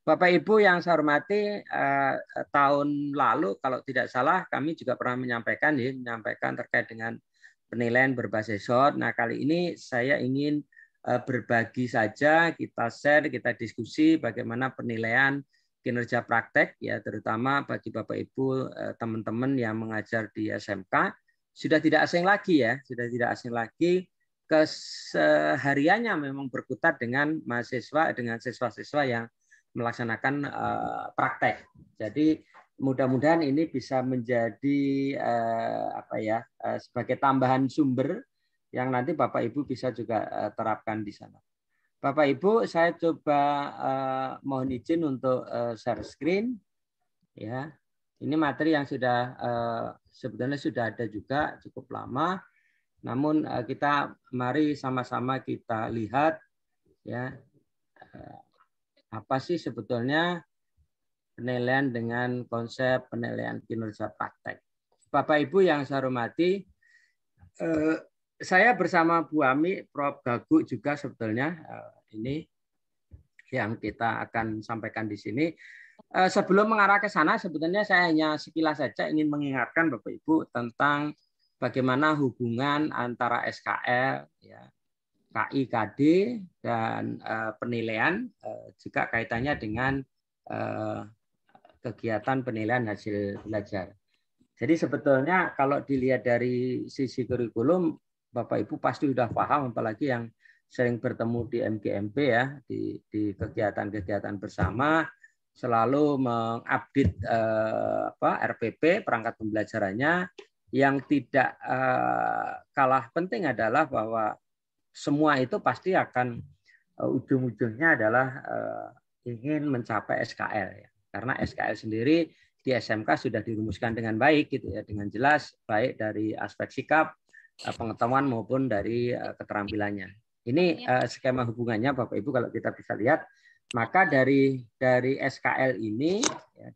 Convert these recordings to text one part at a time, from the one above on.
Bapak Ibu yang saya hormati, tahun lalu kalau tidak salah kami juga pernah menyampaikan terkait dengan penilaian berbasis SWOT. Nah, kali ini saya ingin berbagi saja, kita share, kita diskusi bagaimana penilaian kinerja praktek ya, terutama bagi Bapak Ibu teman-teman yang mengajar di SMK sudah tidak asing lagi ya, sudah tidak asing lagi, kesehariannya memang berkutat dengan mahasiswa, dengan siswa-siswa yang melaksanakan praktek. Jadi mudah-mudahan ini bisa menjadi sebagai tambahan sumber yang nanti Bapak Ibu bisa juga terapkan di sana. Bapak Ibu, saya coba mohon izin untuk share screen ya. Ini materi yang sudah sebetulnya sudah ada juga cukup lama. Namun kita mari sama-sama kita lihat ya, apa sih sebetulnya penilaian dengan konsep penilaian kinerja praktek. Bapak Ibu yang saya hormati, saya bersama Bu Ami, Prof. Gagu juga sebetulnya ini yang kita akan sampaikan di sini. Sebelum mengarah ke sana, sebetulnya saya hanya sekilas saja ingin mengingatkan Bapak Ibu tentang bagaimana hubungan antara SKL, ya, KI, KD, dan penilaian juga kaitannya dengan kegiatan penilaian hasil belajar. Jadi sebetulnya kalau dilihat dari sisi kurikulum, Bapak Ibu pasti sudah paham, apalagi yang sering bertemu di MGMP ya, di kegiatan-kegiatan bersama, selalu mengupdate RPP, perangkat pembelajarannya. Yang tidak kalah penting adalah bahwa semua itu pasti akan ujung-ujungnya adalah ingin mencapai SKL ya. Karena SKL sendiri di SMK sudah dirumuskan dengan baik gitu ya, dengan jelas baik dari aspek sikap, pengetahuan maupun dari keterampilannya. Ini skema hubungannya Bapak Ibu kalau kita bisa lihat. Maka dari SKL ini ya,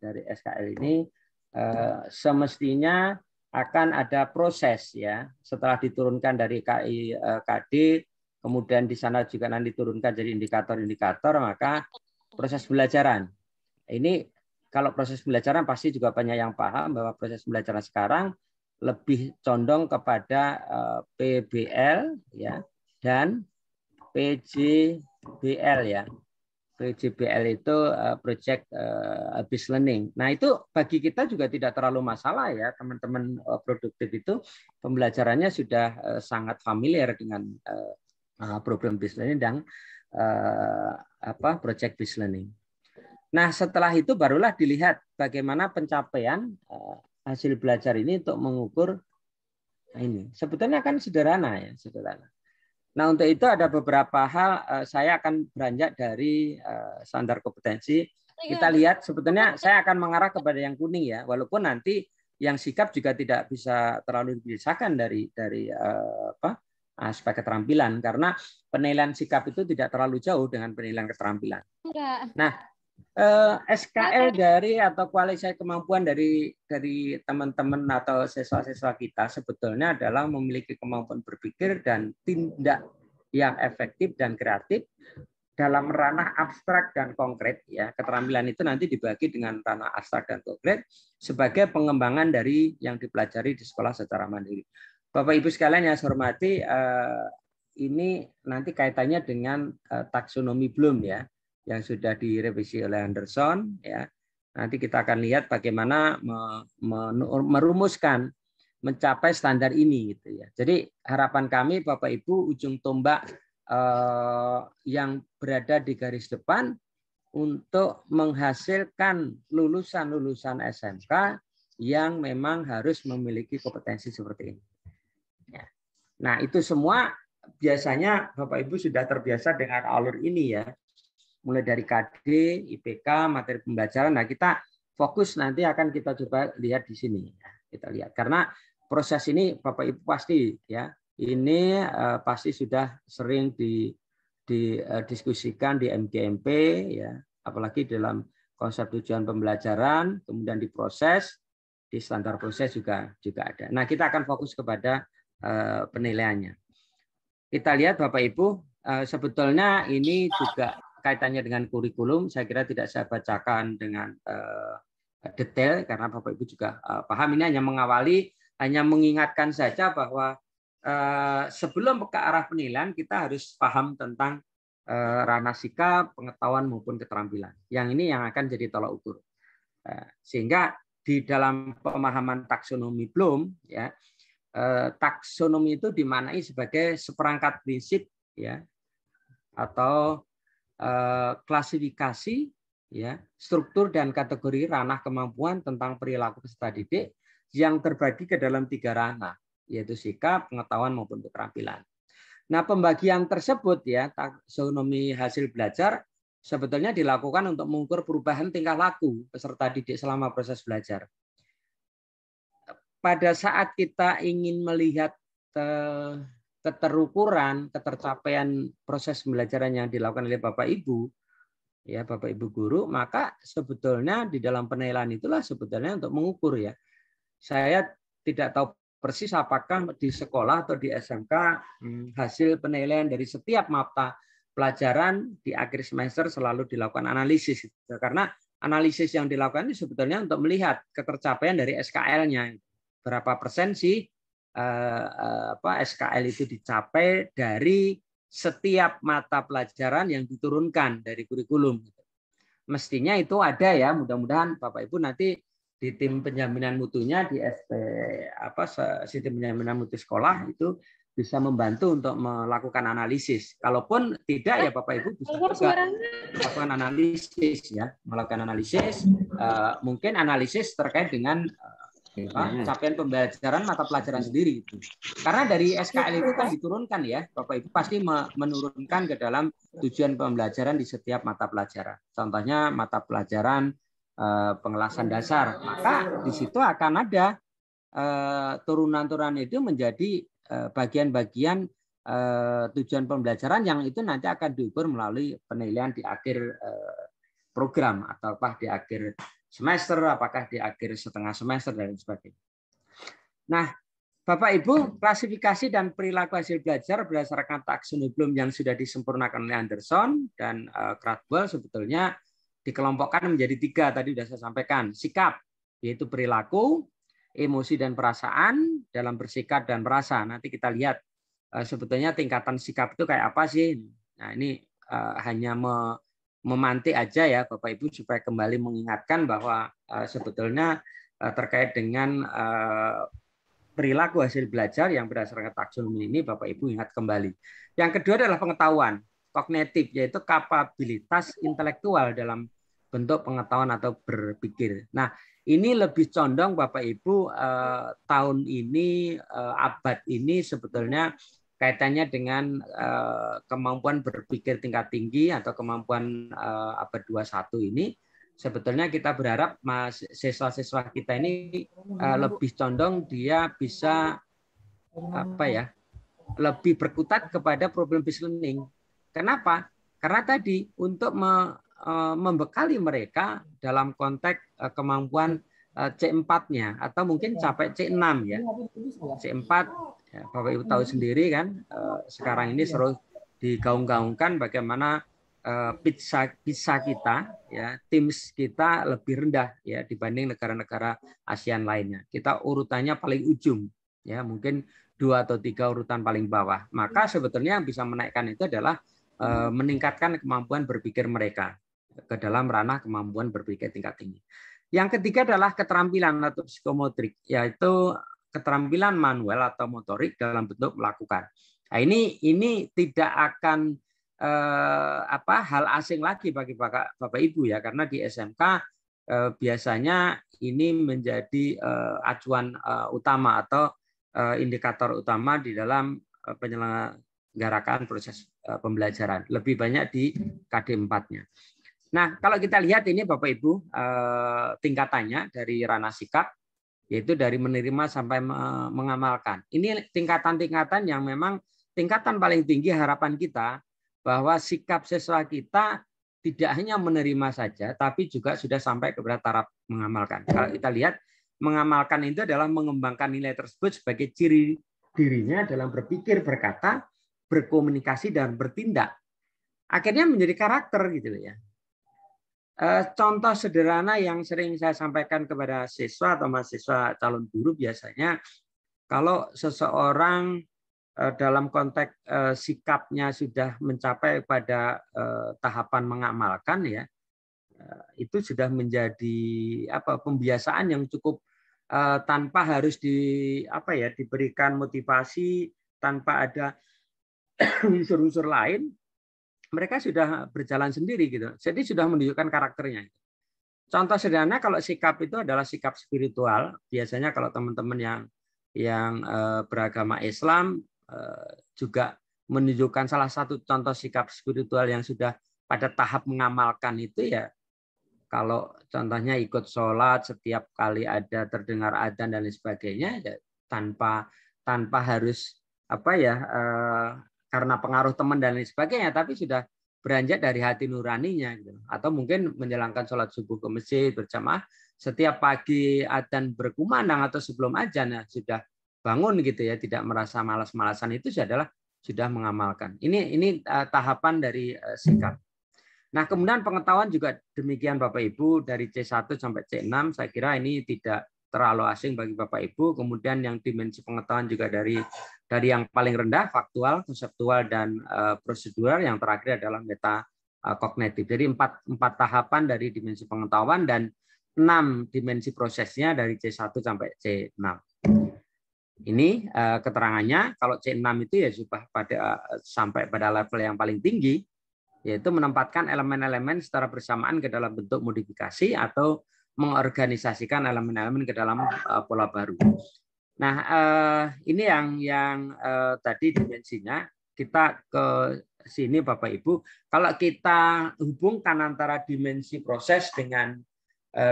semestinya akan ada proses ya, setelah diturunkan dari KI KD, kemudian di sana juga nanti diturunkan jadi indikator-indikator, maka proses pembelajaran. Ini kalau proses pembelajaran pasti juga banyak yang paham bahwa proses pembelajaran sekarang lebih condong kepada PBL ya dan PJBL ya. PJBL itu project based learning. Nah, itu bagi kita juga tidak terlalu masalah ya, teman-teman produktif itu pembelajarannya sudah sangat familiar dengan program based learning dan project based learning. Nah, setelah itu barulah dilihat bagaimana pencapaian hasil belajar ini untuk mengukur ini. Sebetulnya kan sederhana ya, sederhana. Nah, untuk itu ada beberapa hal, saya akan beranjak dari standar kompetensi. Kita lihat sebetulnya saya akan mengarah kepada yang kuning ya, walaupun nanti yang sikap juga tidak bisa terlalu dipisahkan dari aspek keterampilan, karena penilaian sikap itu tidak terlalu jauh dengan penilaian keterampilan. Nah, SKL dari atau kualifikasi kemampuan dari teman-teman atau siswa-siswa kita sebetulnya adalah memiliki kemampuan berpikir dan tindak yang efektif dan kreatif dalam ranah abstrak dan konkret ya. Keterampilan itu nanti dibagi dengan ranah abstrak dan konkret sebagai pengembangan dari yang dipelajari di sekolah secara mandiri. Bapak Ibu sekalian yang saya hormati, ini nanti kaitannya dengan taksonomi Bloom ya, yang sudah direvisi oleh Anderson ya. Nanti kita akan lihat bagaimana merumuskan mencapai standar ini gitu ya. Jadi harapan kami Bapak Ibu ujung tombak yang berada di garis depan untuk menghasilkan lulusan-lulusan SMK yang memang harus memiliki kompetensi seperti ini. Ya. Nah, itu semua biasanya Bapak Ibu sudah terbiasa dengan alur ini ya. Mulai dari KD, IPK, materi pembelajaran. Nah, kita fokus nanti akan kita coba lihat di sini. Kita lihat karena proses ini Bapak Ibu pasti ya, ini pasti sudah sering didiskusikan di MGMP ya, apalagi dalam konsep tujuan pembelajaran, kemudian diproses, di standar proses juga ada. Nah, kita akan fokus kepada penilaiannya. Kita lihat Bapak Ibu, sebetulnya ini juga kaitannya dengan kurikulum, saya kira tidak saya bacakan dengan detail karena Bapak Ibu juga paham. Ini hanya mengawali, hanya mengingatkan saja bahwa sebelum ke arah penilaian kita harus paham tentang ranah sikap, pengetahuan maupun keterampilan. Yang ini yang akan jadi tolak ukur. Sehingga di dalam pemahaman taksonomi Bloom, ya, taksonomi itu dimaknai sebagai seperangkat prinsip, ya, atau klasifikasi, ya, struktur dan kategori ranah kemampuan tentang perilaku peserta didik yang terbagi ke dalam 3 ranah, yaitu sikap, pengetahuan maupun keterampilan. Nah, pembagian tersebut, ya, taksonomi hasil belajar sebetulnya dilakukan untuk mengukur perubahan tingkah laku peserta didik selama proses belajar. Pada saat kita ingin melihat keterukuran, ketercapaian proses pembelajaran yang dilakukan oleh Bapak Ibu, ya, Bapak Ibu guru, maka sebetulnya di dalam penilaian itulah sebetulnya untuk mengukur, ya. Saya tidak tahu persis apakah di sekolah atau di SMK hasil penilaian dari setiap mata pelajaran di akhir semester selalu dilakukan analisis, karena analisis yang dilakukan ini sebetulnya untuk melihat ketercapaian dari SKL-nya, berapa persen sih SKL itu dicapai dari setiap mata pelajaran yang diturunkan dari kurikulum. Mestinya itu ada, ya, mudah-mudahan Bapak Ibu nanti di tim penjaminan mutunya di sistem penjaminan mutu sekolah itu bisa membantu untuk melakukan analisis. Kalaupun tidak, ya Bapak Ibu bisa juga melakukan analisis, ya, melakukan analisis, mungkin analisis terkait dengan capaian pembelajaran mata pelajaran sendiri itu. Karena dari SKL itu kan diturunkan, ya, Bapak Ibu pasti menurunkan ke dalam tujuan pembelajaran di setiap mata pelajaran. Contohnya mata pelajaran pengelasan dasar, maka di situ akan ada turunan-turunan itu menjadi bagian-bagian tujuan pembelajaran yang itu nanti akan diukur melalui penilaian di akhir program, ataukah di akhir semester, apakah di akhir setengah semester, dan sebagainya. Nah, Bapak Ibu, klasifikasi dan perilaku hasil belajar berdasarkan taksonomi Bloom yang sudah disempurnakan oleh Anderson dan Cradwell sebetulnya dikelompokkan menjadi 3, tadi sudah saya sampaikan. Sikap, yaitu perilaku, emosi dan perasaan dalam bersikap dan merasa. Nanti kita lihat sebetulnya tingkatan sikap itu kayak apa sih. Nah, ini hanya memantik aja, ya Bapak Ibu, supaya kembali mengingatkan bahwa sebetulnya terkait dengan perilaku hasil belajar yang berdasarkan taksonomi ini, Bapak Ibu ingat kembali. Yang kedua adalah pengetahuan kognitif, yaitu kapabilitas intelektual dalam bentuk pengetahuan atau berpikir. Nah, ini lebih condong Bapak Ibu tahun ini, abad ini sebetulnya kaitannya dengan kemampuan berpikir tingkat tinggi atau kemampuan abad 21 ini. Sebetulnya kita berharap siswa-siswa kita ini lebih condong dia bisa lebih berkutat kepada problem based learning. Kenapa? Karena tadi untuk membekali mereka dalam konteks kemampuan C4-nya atau mungkin capai C6, ya. C4, ya, Bapak Ibu tahu sendiri kan, sekarang ini seru digaung-gaungkan bagaimana pizza kita, ya, Teams kita lebih rendah, ya, dibanding negara-negara ASEAN lainnya. Kita urutannya paling ujung, ya, mungkin 2 atau 3 urutan paling bawah. Maka sebetulnya yang bisa menaikkan itu adalah meningkatkan kemampuan berpikir mereka ke dalam ranah kemampuan berpikir tingkat tinggi. Yang ketiga adalah keterampilan atau psikomotorik, yaitu keterampilan manual atau motorik dalam bentuk melakukan. Nah, ini tidak akan hal asing lagi bagi Bapak Ibu, ya, karena di SMK biasanya ini menjadi acuan utama atau indikator utama di dalam penyelenggarakan proses pembelajaran, lebih banyak di KD4-nya. Nah, kalau kita lihat ini Bapak Ibu tingkatannya dari ranah sikap, yaitu dari menerima sampai mengamalkan. Ini tingkatan-tingkatan yang memang tingkatan paling tinggi harapan kita bahwa sikap siswa kita tidak hanya menerima saja, tapi juga sudah sampai kepada taraf mengamalkan. Kalau kita lihat, mengamalkan itu adalah mengembangkan nilai tersebut sebagai ciri dirinya dalam berpikir, berkata, berkomunikasi, dan bertindak. akhirnya menjadi karakter gitu ya. Contoh sederhana yang sering saya sampaikan kepada siswa atau mahasiswa calon guru biasanya, kalau seseorang dalam konteks sikapnya sudah mencapai pada tahapan mengamalkan ya, itu sudah menjadi pembiasaan yang cukup tanpa harus diberikan motivasi, tanpa ada unsur-unsur lain, mereka sudah berjalan sendiri gitu. Jadi sudah menunjukkan karakternya. Contoh sederhana kalau sikap itu adalah sikap spiritual. Biasanya kalau teman-teman yang beragama Islam juga menunjukkan salah satu contoh sikap spiritual yang sudah pada tahap mengamalkan itu ya. Kalau contohnya ikut sholat setiap kali ada terdengar adzan dan lain sebagainya, ya tanpa harus karena pengaruh teman dan lain sebagainya, tapi sudah beranjak dari hati nuraninya gitu. Atau mungkin menjalankan sholat subuh ke masjid berjamaah setiap pagi adzan berkumandang atau sebelum adzan ya sudah bangun gitu ya, tidak merasa malas-malasan, itu sudah mengamalkan. Ini tahapan dari sikap. Nah, kemudian pengetahuan juga demikian Bapak Ibu, dari C1 sampai C6 saya kira ini tidak terlalu asing bagi Bapak Ibu. Kemudian yang dimensi pengetahuan juga dari yang paling rendah faktual, konseptual, dan prosedural. Yang terakhir adalah meta kognitif. Jadi empat tahapan dari dimensi pengetahuan dan 6 dimensi prosesnya dari C1 sampai C6. Ini keterangannya. Kalau C6 itu ya sudah sampai pada level yang paling tinggi, yaitu menempatkan elemen-elemen secara bersamaan ke dalam bentuk modifikasi atau mengorganisasikan elemen-elemen ke dalam pola baru. Nah, ini yang tadi dimensinya. Kita ke sini Bapak Ibu, kalau kita hubungkan antara dimensi proses dengan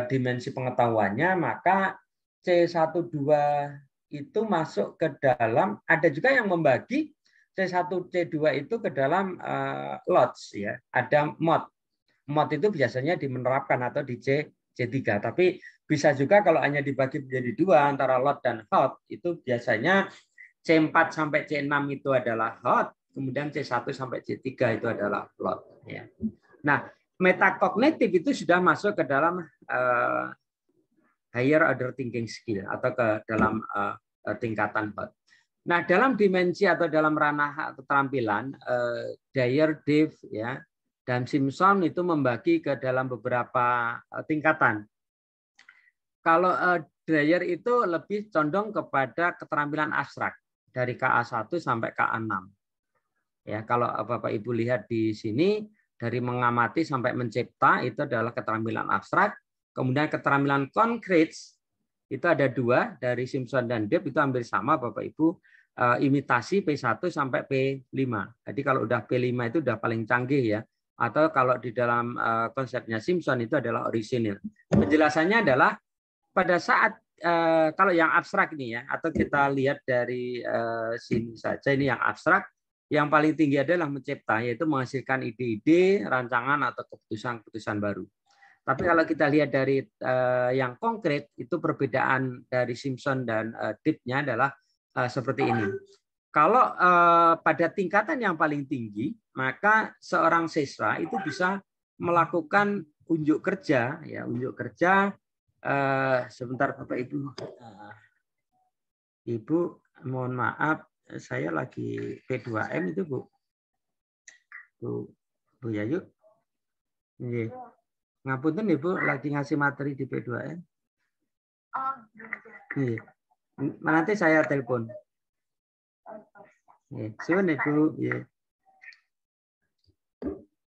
dimensi pengetahuannya, maka C1-2 itu masuk ke dalam, ada juga yang membagi C1, C2 itu ke dalam lots ya. Ada mod. Mod itu biasanya dimenerapkan atau di C3. Tapi bisa juga kalau hanya dibagi menjadi 2 antara lot dan hot, itu biasanya C4 sampai C6 itu adalah hot, kemudian C1 sampai C3 itu adalah lot ya. Nah, metakognitif itu sudah masuk ke dalam higher order thinking skill atau ke dalam tingkatan hot. Nah, dalam dimensi atau dalam ranah keterampilan, Dyer, Dave, ya, dan Simpson itu membagi ke dalam beberapa tingkatan. Kalau Dyer itu lebih condong kepada keterampilan abstrak dari KA1 sampai KA6. Ya, kalau Bapak Ibu lihat di sini, dari mengamati sampai mencipta itu adalah keterampilan abstrak. Kemudian keterampilan konkret itu ada 2 dari Simpson dan Dave, itu hampir sama Bapak Ibu. Imitasi P1 sampai P5. Jadi kalau udah P5 itu udah paling canggih ya. Atau kalau di dalam konsepnya Simpson itu adalah orisinil. Penjelasannya adalah pada saat kalau yang abstrak ini ya, atau kita lihat dari sini saja, ini yang abstrak, yang paling tinggi adalah mencipta, yaitu menghasilkan ide-ide, rancangan atau keputusan-keputusan baru. Tapi kalau kita lihat dari yang konkret, itu perbedaan dari Simpson dan Dave-nya adalah seperti ini. Kalau pada tingkatan yang paling tinggi, maka seorang siswa itu bisa melakukan unjuk kerja, ya, unjuk kerja. Sebentar Bapak Ibu. Ibu, mohon maaf, saya lagi P2M itu Bu. Bu Yayu. Nggih. Ngapunten Ibu, lagi ngasih materi di P2M. Nggih. Nanti saya telepon. Suwun Ibu.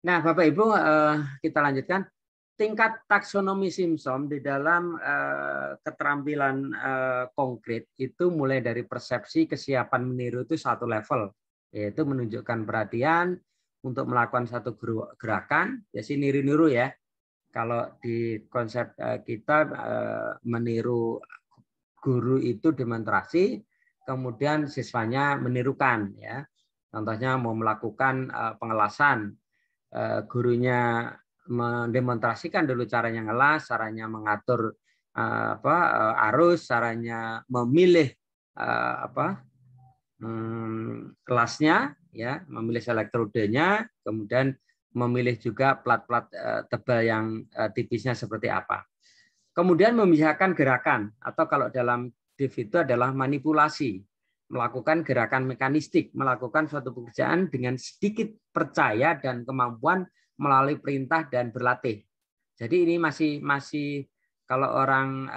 Nah, Bapak Ibu, kita lanjutkan. Tingkat taksonomi Simpson di dalam keterampilan konkret itu mulai dari persepsi, kesiapan meniru itu 1 level, yaitu menunjukkan perhatian untuk melakukan satu gerakan, ya sih niru-niru ya. Kalau di konsep kita meniru guru itu demonstrasi, kemudian siswanya menirukan ya. Contohnya mau melakukan pengelasan, gurunya mendemonstrasikan dulu caranya ngelas, caranya mengatur arus, caranya memilih kelasnya, ya, memilih elektrodenya, kemudian memilih juga plat-plat tebal yang tipisnya seperti apa. Kemudian memisahkan gerakan, atau kalau dalam DIV itu adalah manipulasi, melakukan gerakan mekanistik, melakukan suatu pekerjaan dengan sedikit percaya dan kemampuan melalui perintah dan berlatih. Jadi ini masih kalau orang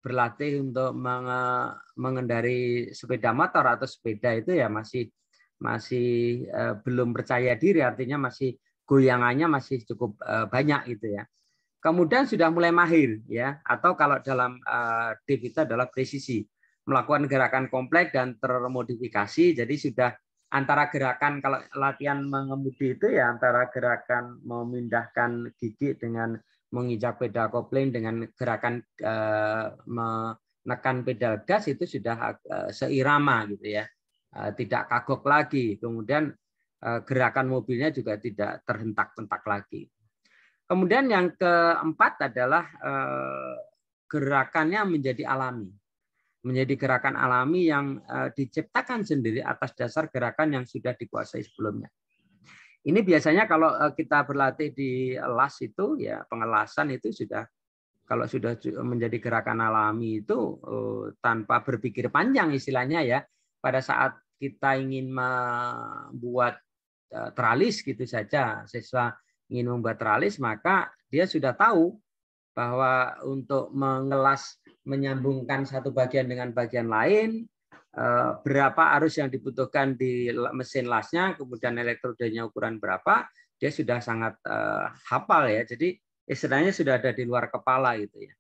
berlatih untuk mengendari sepeda motor atau sepeda itu ya masih belum percaya diri, artinya masih goyangannya masih cukup banyak gitu ya. Kemudian sudah mulai mahir ya, atau kalau dalam DIV itu adalah presisi, melakukan gerakan kompleks dan termodifikasi. Jadi sudah antara gerakan, kalau latihan mengemudi itu ya antara gerakan memindahkan gigi dengan menginjak pedal kopling dengan gerakan menekan pedal gas itu sudah seirama gitu ya, tidak kagok lagi. Kemudian gerakan mobilnya juga tidak terhentak-hentak lagi. Kemudian yang keempat adalah gerakannya menjadi alami. Menjadi gerakan alami yang diciptakan sendiri atas dasar gerakan yang sudah dikuasai sebelumnya. Ini biasanya kalau kita berlatih di las itu ya, pengelasan itu sudah, kalau sudah menjadi gerakan alami itu tanpa berpikir panjang istilahnya ya, pada saat kita ingin membuat teralis gitu saja, siswa ingin membuat teralis, maka dia sudah tahu bahwa untuk mengelas, menyambungkan satu bagian dengan bagian lain, berapa arus yang dibutuhkan di mesin lasnya, kemudian elektrodenya ukuran berapa, dia sudah sangat hafal ya. Jadi istilahnya sudah ada di luar kepala gitu ya.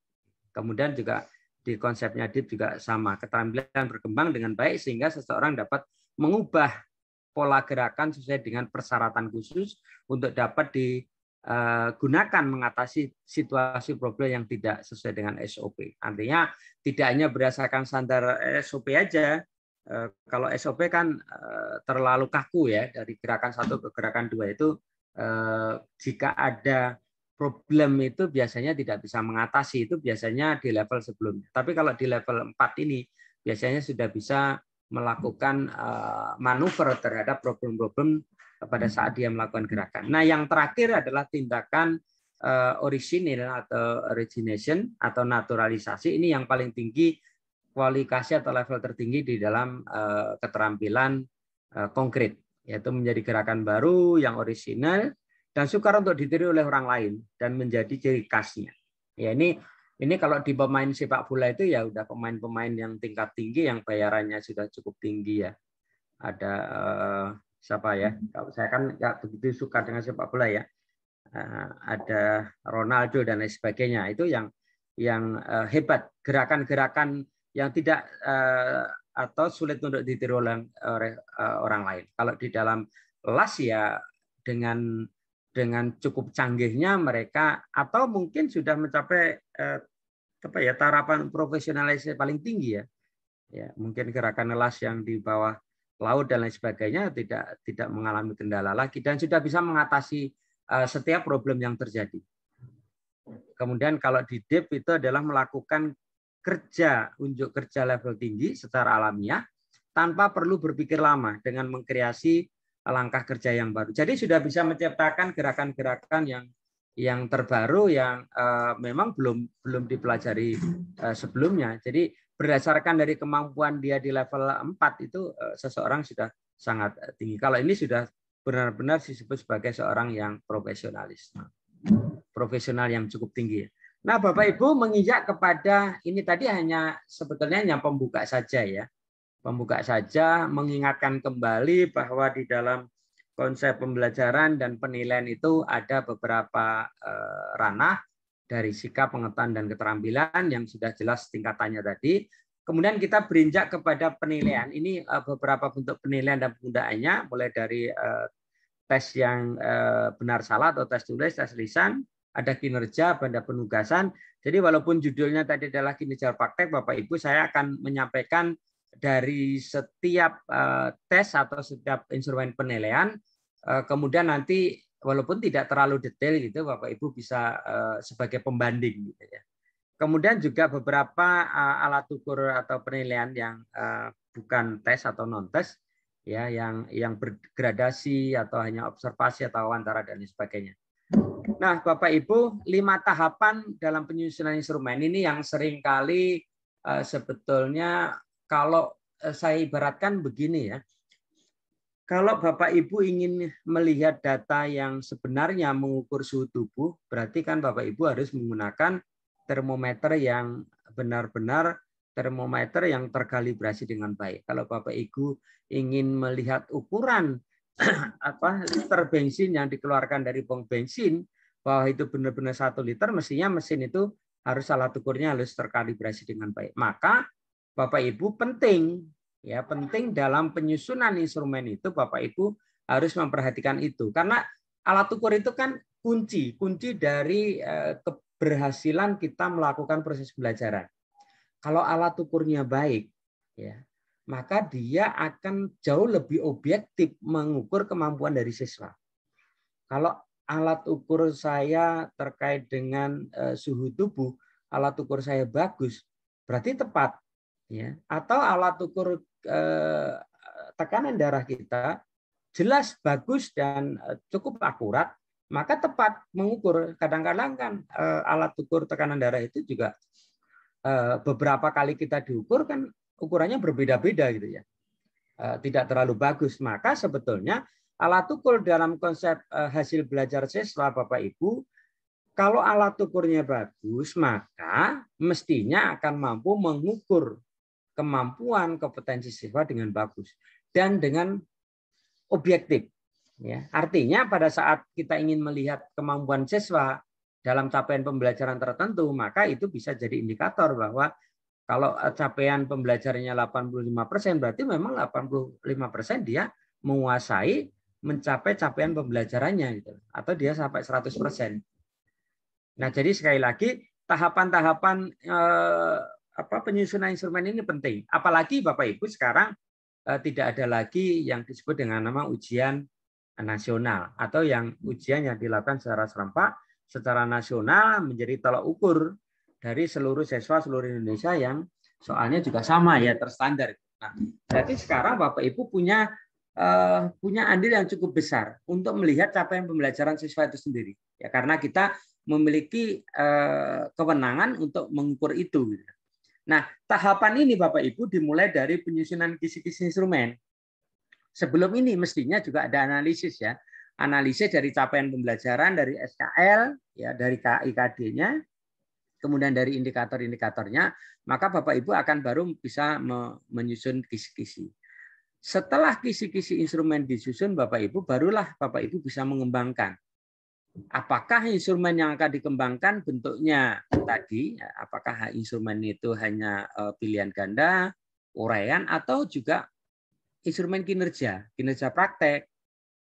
Kemudian juga di konsepnya DIP juga sama, keterampilan berkembang dengan baik sehingga seseorang dapat mengubah pola gerakan sesuai dengan persyaratan khusus untuk dapat digunakan mengatasi situasi problem yang tidak sesuai dengan SOP. Artinya tidak hanya berdasarkan standar SOP aja. Kalau SOP kan terlalu kaku ya, dari gerakan 1 ke gerakan 2 itu jika ada problem itu biasanya tidak bisa mengatasi, itu biasanya di level sebelumnya. Tapi kalau di level 4 ini biasanya sudah bisa melakukan manuver terhadap problem-problem pada saat dia melakukan gerakan. Nah, yang terakhir adalah tindakan original atau origination atau naturalisasi. Ini yang paling tinggi kualifikasi atau level tertinggi di dalam keterampilan konkret, yaitu menjadi gerakan baru yang original dan sukar untuk ditiru oleh orang lain dan menjadi ciri khasnya. Ya, ini kalau di pemain sepak bola itu ya udah pemain-pemain yang tingkat tinggi yang bayarannya sudah cukup tinggi ya. Ada siapa ya? Kalau saya kan nggak begitu suka dengan sepak bola ya. Ada Ronaldo dan lain sebagainya. Itu yang hebat, gerakan-gerakan yang tidak atau sulit untuk ditiru oleh orang lain. Kalau di dalam las ya dengan cukup canggihnya mereka, atau mungkin sudah mencapai tarapan profesionalisasi paling tinggi ya. Ya, mungkin gerakan las yang di bawah laut dan lain sebagainya tidak mengalami kendala lagi dan sudah bisa mengatasi setiap problem yang terjadi. Kemudian kalau di DIP itu adalah melakukan unjuk kerja level tinggi secara alamiah tanpa perlu berpikir lama dengan mengkreasi langkah kerja yang baru. Jadi sudah bisa menciptakan gerakan-gerakan yang terbaru yang memang belum dipelajari sebelumnya. Jadi berdasarkan dari kemampuan dia di level 4 itu seseorang sudah sangat tinggi. Kalau ini sudah benar-benar disebut sebagai seorang yang profesionalis. Profesional yang cukup tinggi. Nah, Bapak Ibu menginjak kepada ini tadi sebetulnya hanya pembuka saja ya. Pembuka saja, mengingatkan kembali bahwa di dalam konsep pembelajaran dan penilaian itu ada beberapa ranah dari sikap, pengetahuan, dan keterampilan yang sudah jelas tingkatannya tadi. Kemudian kita berinjak kepada penilaian. Ini beberapa bentuk penilaian dan penggunaannya, mulai dari tes yang benar salah atau tes tulis, tes lisan, ada kinerja, ada penugasan. Jadi walaupun judulnya tadi adalah kinerja praktek, Bapak Ibu, saya akan menyampaikan dari setiap tes atau setiap instrumen penilaian, kemudian nanti walaupun tidak terlalu detail gitu, Bapak Ibu bisa sebagai pembanding gitu ya. Kemudian juga beberapa alat ukur atau penilaian yang bukan tes atau non tes ya, yang bergradasi atau hanya observasi atau wawancara dan lain sebagainya. Nah, Bapak Ibu, 5 tahapan dalam penyusunan instrumen ini yang seringkali sebetulnya kalau saya ibaratkan begini ya. Kalau Bapak Ibu ingin melihat data yang sebenarnya mengukur suhu tubuh, berarti kan Bapak Ibu harus menggunakan termometer yang benar-benar termometer yang terkalibrasi dengan baik. Kalau Bapak Ibu ingin melihat ukuran liter bensin yang dikeluarkan dari pom bensin, bahwa itu benar-benar 1 liter, mestinya mesin itu harus alat ukurnya harus terkalibrasi dengan baik. Maka Bapak Ibu penting dalam penyusunan instrumen itu Bapak Ibu harus memperhatikan itu, karena alat ukur itu kan kunci dari keberhasilan kita melakukan proses belajaran. Kalau alat ukurnya baik, ya, maka dia akan jauh lebih objektif mengukur kemampuan dari siswa. Kalau alat ukur saya terkait dengan suhu tubuh, alat ukur saya bagus, berarti tepat. Ya. Atau alat ukur tekanan darah kita jelas bagus dan cukup akurat, maka tepat mengukur. Kadang-kadang kan alat ukur tekanan darah itu juga beberapa kali kita diukur kan ukurannya berbeda-beda gitu ya, tidak terlalu bagus. Maka sebetulnya alat ukur dalam konsep hasil belajar siswa Bapak Ibu, kalau alat ukurnya bagus maka mestinya akan mampu mengukur kemampuan kompetensi siswa dengan bagus dan dengan objektif. Ya, artinya pada saat kita ingin melihat kemampuan siswa dalam capaian pembelajaran tertentu, maka itu bisa jadi indikator bahwa kalau capaian pembelajarannya 85%, berarti memang 85% dia menguasai mencapai capaian pembelajarannya gitu, atau dia sampai 100%. Nah, jadi sekali lagi tahapan-tahapan penyusunan instrumen ini penting. Apalagi Bapak Ibu sekarang tidak ada lagi yang disebut dengan nama ujian nasional atau yang ujian yang dilakukan secara serempak secara nasional menjadi tolak ukur dari seluruh siswa seluruh Indonesia yang soalnya juga sama ya terstandar. Nah, berarti sekarang Bapak Ibu punya andil yang cukup besar untuk melihat capaian pembelajaran siswa itu sendiri. Ya, karena kita memiliki kewenangan untuk mengukur itu. Nah, tahapan ini Bapak Ibu dimulai dari penyusunan kisi-kisi instrumen. Sebelum ini mestinya juga ada analisis ya. Analisis dari capaian pembelajaran dari SKL ya, dari KIKD-nya, kemudian dari indikator-indikatornya, maka Bapak Ibu akan baru bisa menyusun kisi-kisi. Setelah kisi-kisi instrumen disusun Bapak Ibu, barulah Bapak Ibu bisa mengembangkan. Apakah instrumen yang akan dikembangkan bentuknya tadi, apakah instrumen itu hanya pilihan ganda, uraian, atau juga instrumen kinerja praktek,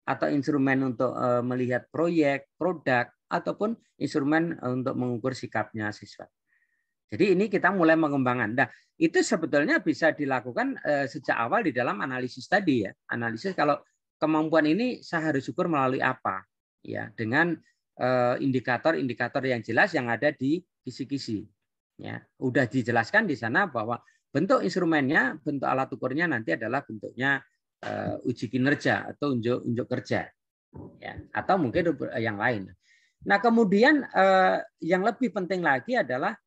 atau instrumen untuk melihat proyek, produk, ataupun instrumen untuk mengukur sikapnya siswa. Jadi ini kita mulai mengembangkan. Nah, itu sebetulnya bisa dilakukan sejak awal di dalam analisis tadi ya. Analisis kalau kemampuan ini saya harus ukur melalui apa? Ya, dengan indikator-indikator yang jelas yang ada di kisi-kisi. Ya, udah dijelaskan di sana bahwa bentuk instrumennya, bentuk alat ukurnya nanti adalah bentuknya uji kinerja atau unjuk kerja, ya, atau mungkin yang lain. Nah, kemudian yang lebih penting lagi adalah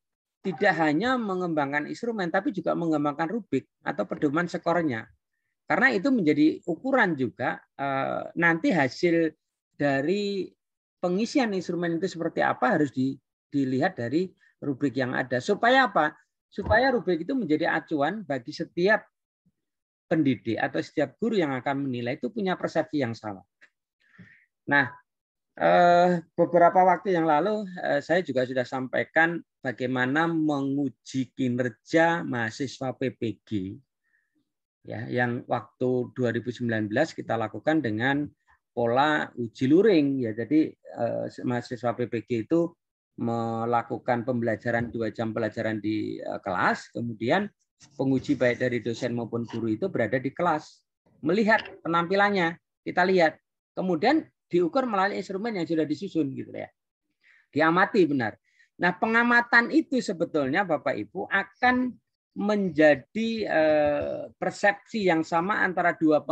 tidak hanya mengembangkan instrumen, tapi juga mengembangkan rubrik atau pedoman skornya. Karena itu menjadi ukuran juga nanti hasil dari pengisian instrumen itu seperti apa harus dilihat dari rubrik yang ada. Supaya apa? Supaya rubrik itu menjadi acuan bagi setiap pendidik atau setiap guru yang akan menilai itu punya persepsi yang sama. Nah, beberapa waktu yang lalu saya juga sudah sampaikan bagaimana menguji kinerja mahasiswa PPG ya, yang waktu 2019 kita lakukan dengan pola uji luring ya. Jadi mahasiswa PPG itu melakukan pembelajaran 2 jam pelajaran di kelas, kemudian penguji baik dari dosen maupun guru itu berada di kelas melihat penampilannya, kita lihat, kemudian diukur melalui instrumen yang sudah disusun gitu ya, diamati benar. Nah, pengamatan itu sebetulnya Bapak Ibu akan menjadi persepsi yang sama antara dua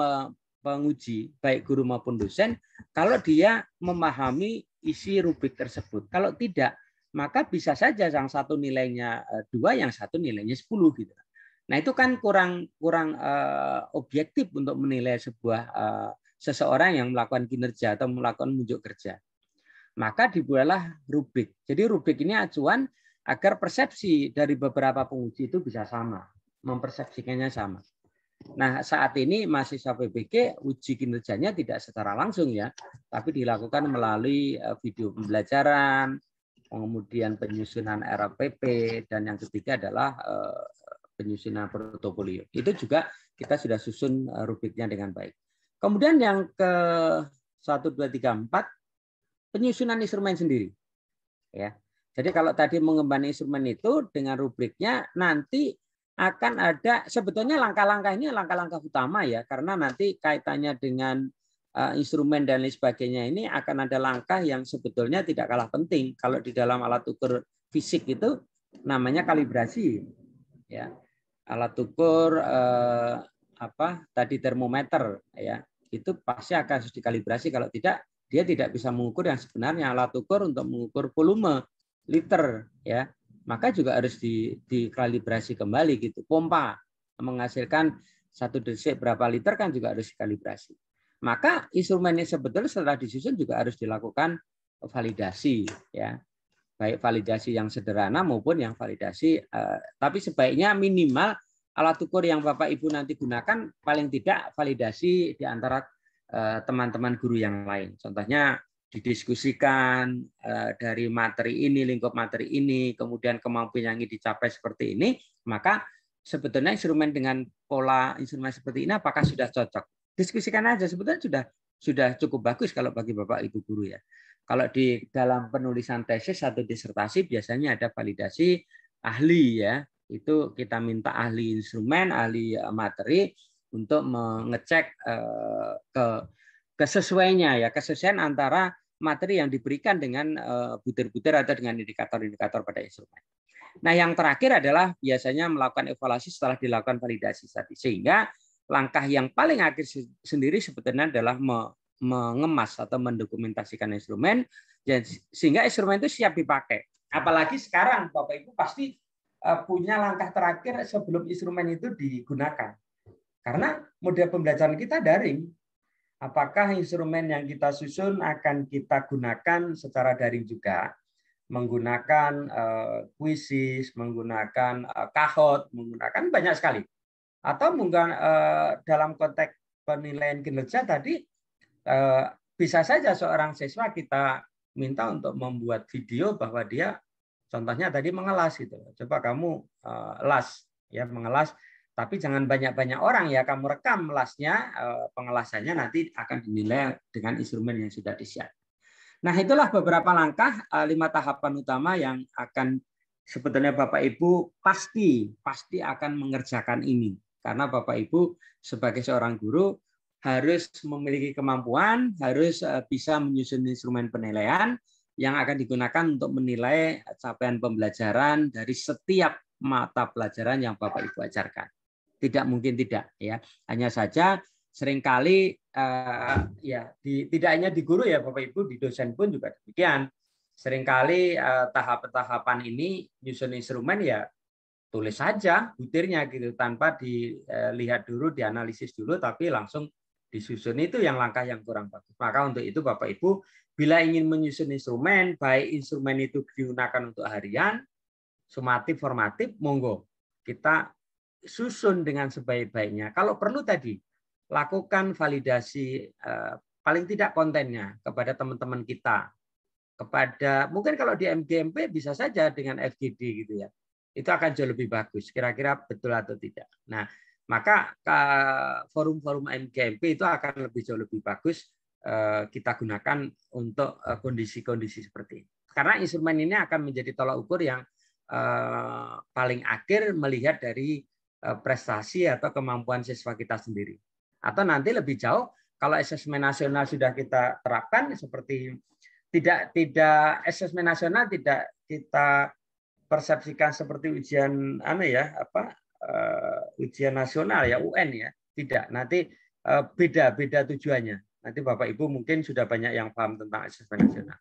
penguji, baik guru maupun dosen, kalau dia memahami isi rubrik tersebut. Kalau tidak, maka bisa saja yang satu nilainya 2, yang satu nilainya 10 gitu. Nah, itu kan kurang objektif untuk menilai sebuah seseorang yang melakukan kinerja atau melakukan unjuk kerja. Maka dibuatlah rubrik. Jadi rubrik ini acuan agar persepsi dari beberapa penguji itu bisa sama, mempersepsikannya sama. Nah, saat ini mahasiswa PBG uji kinerjanya tidak secara langsung ya, tapi dilakukan melalui video pembelajaran, kemudian penyusunan RAPP, dan yang ketiga adalah penyusunan portofolio. Itu juga kita sudah susun rubriknya dengan baik. Kemudian yang ke 1, 2, 3, 4, penyusunan instrumen sendiri. Ya. Jadi kalau tadi mengembangkan instrumen itu dengan rubriknya, nanti akan ada sebetulnya langkah-langkah ini langkah-langkah utama ya, karena nanti kaitannya dengan instrumen dan lain sebagainya ini akan ada langkah yang sebetulnya tidak kalah penting. Kalau di dalam alat ukur fisik itu namanya kalibrasi, ya, alat ukur tadi termometer, ya, itu pasti akan harus dikalibrasi. Kalau tidak, dia tidak bisa mengukur yang sebenarnya. Alat ukur untuk mengukur volume liter, ya, maka juga harus dikalibrasi kembali gitu. Pompa menghasilkan 1 detik berapa liter kan juga harus dikalibrasi. Maka instrumen ini sebetulnya setelah disusun juga harus dilakukan validasi, ya, baik validasi yang sederhana maupun yang validasi. Tapi sebaiknya minimal alat ukur yang Bapak Ibu nanti gunakan paling tidak validasi di antara teman-teman guru yang lain. Contohnya didiskusikan dari materi ini, lingkup materi ini, kemudian kemampuan yang ingin dicapai seperti ini, maka sebetulnya instrumen dengan pola instrumen seperti ini apakah sudah cocok? Diskusikan aja, sebetulnya sudah cukup bagus kalau bagi Bapak Ibu guru ya. Kalau di dalam penulisan tesis atau disertasi biasanya ada validasi ahli ya. Itu kita minta ahli instrumen, ahli materi untuk mengecek kesesuaian antara materi yang diberikan dengan butir-butir atau dengan indikator-indikator pada instrumen. Nah, yang terakhir adalah biasanya melakukan evaluasi setelah dilakukan validasi tadi. Sehingga langkah yang paling akhir sendiri sebetulnya adalah mengemas atau mendokumentasikan instrumen, sehingga instrumen itu siap dipakai. Apalagi sekarang Bapak Ibu pasti punya langkah terakhir sebelum instrumen itu digunakan. Karena model pembelajaran kita daring. Apakah instrumen yang kita susun akan kita gunakan secara daring juga, menggunakan kuisis, menggunakan Kahoot, menggunakan banyak sekali. Atau mungkin dalam konteks penilaian kinerja tadi bisa saja seorang siswa kita minta untuk membuat video bahwa dia contohnya tadi mengelas gitu. Coba kamu las ya, mengelas, tapi jangan banyak-banyak orang ya, kamu rekam melasnya, pengelasannya nanti akan dinilai dengan instrumen yang sudah disiapkan. Nah, itulah beberapa langkah 5 tahapan utama yang akan sebetulnya Bapak Ibu pasti akan mengerjakan ini. Karena Bapak Ibu sebagai seorang guru harus memiliki kemampuan, harus bisa menyusun instrumen penilaian yang akan digunakan untuk menilai capaian pembelajaran dari setiap mata pelajaran yang Bapak Ibu ajarkan. Tidak mungkin tidak ya. Hanya saja seringkali tidak hanya di guru ya Bapak Ibu, di dosen pun juga demikian. Seringkali tahapan-tahapan ini nyusun instrumen ya tulis saja butirnya gitu tanpa dilihat dulu, dianalisis dulu, tapi langsung disusun. Itu yang langkah yang kurang bagus. Maka untuk itu Bapak Ibu bila ingin menyusun instrumen, baik instrumen itu digunakan untuk harian, sumatif, formatif, monggo kita susun dengan sebaik-baiknya. Kalau perlu tadi lakukan validasi paling tidak kontennya kepada teman-teman kita, kepada mungkin kalau di MGMP bisa saja dengan FGD gitu ya, itu akan jauh lebih bagus. Kira-kira betul atau tidak? Nah, maka forum-forum MGMP itu akan jauh lebih bagus kita gunakan untuk kondisi-kondisi seperti ini. Karena instrumen ini akan menjadi tolak ukur yang paling akhir melihat dari prestasi atau kemampuan siswa kita sendiri. Atau nanti lebih jauh kalau asesmen nasional sudah kita terapkan seperti tidak asesmen nasional tidak kita persepsikan seperti ujian ujian nasional ya, UN ya. Tidak, nanti beda tujuannya. Nanti Bapak Ibu mungkin sudah banyak yang paham tentang asesmen nasional.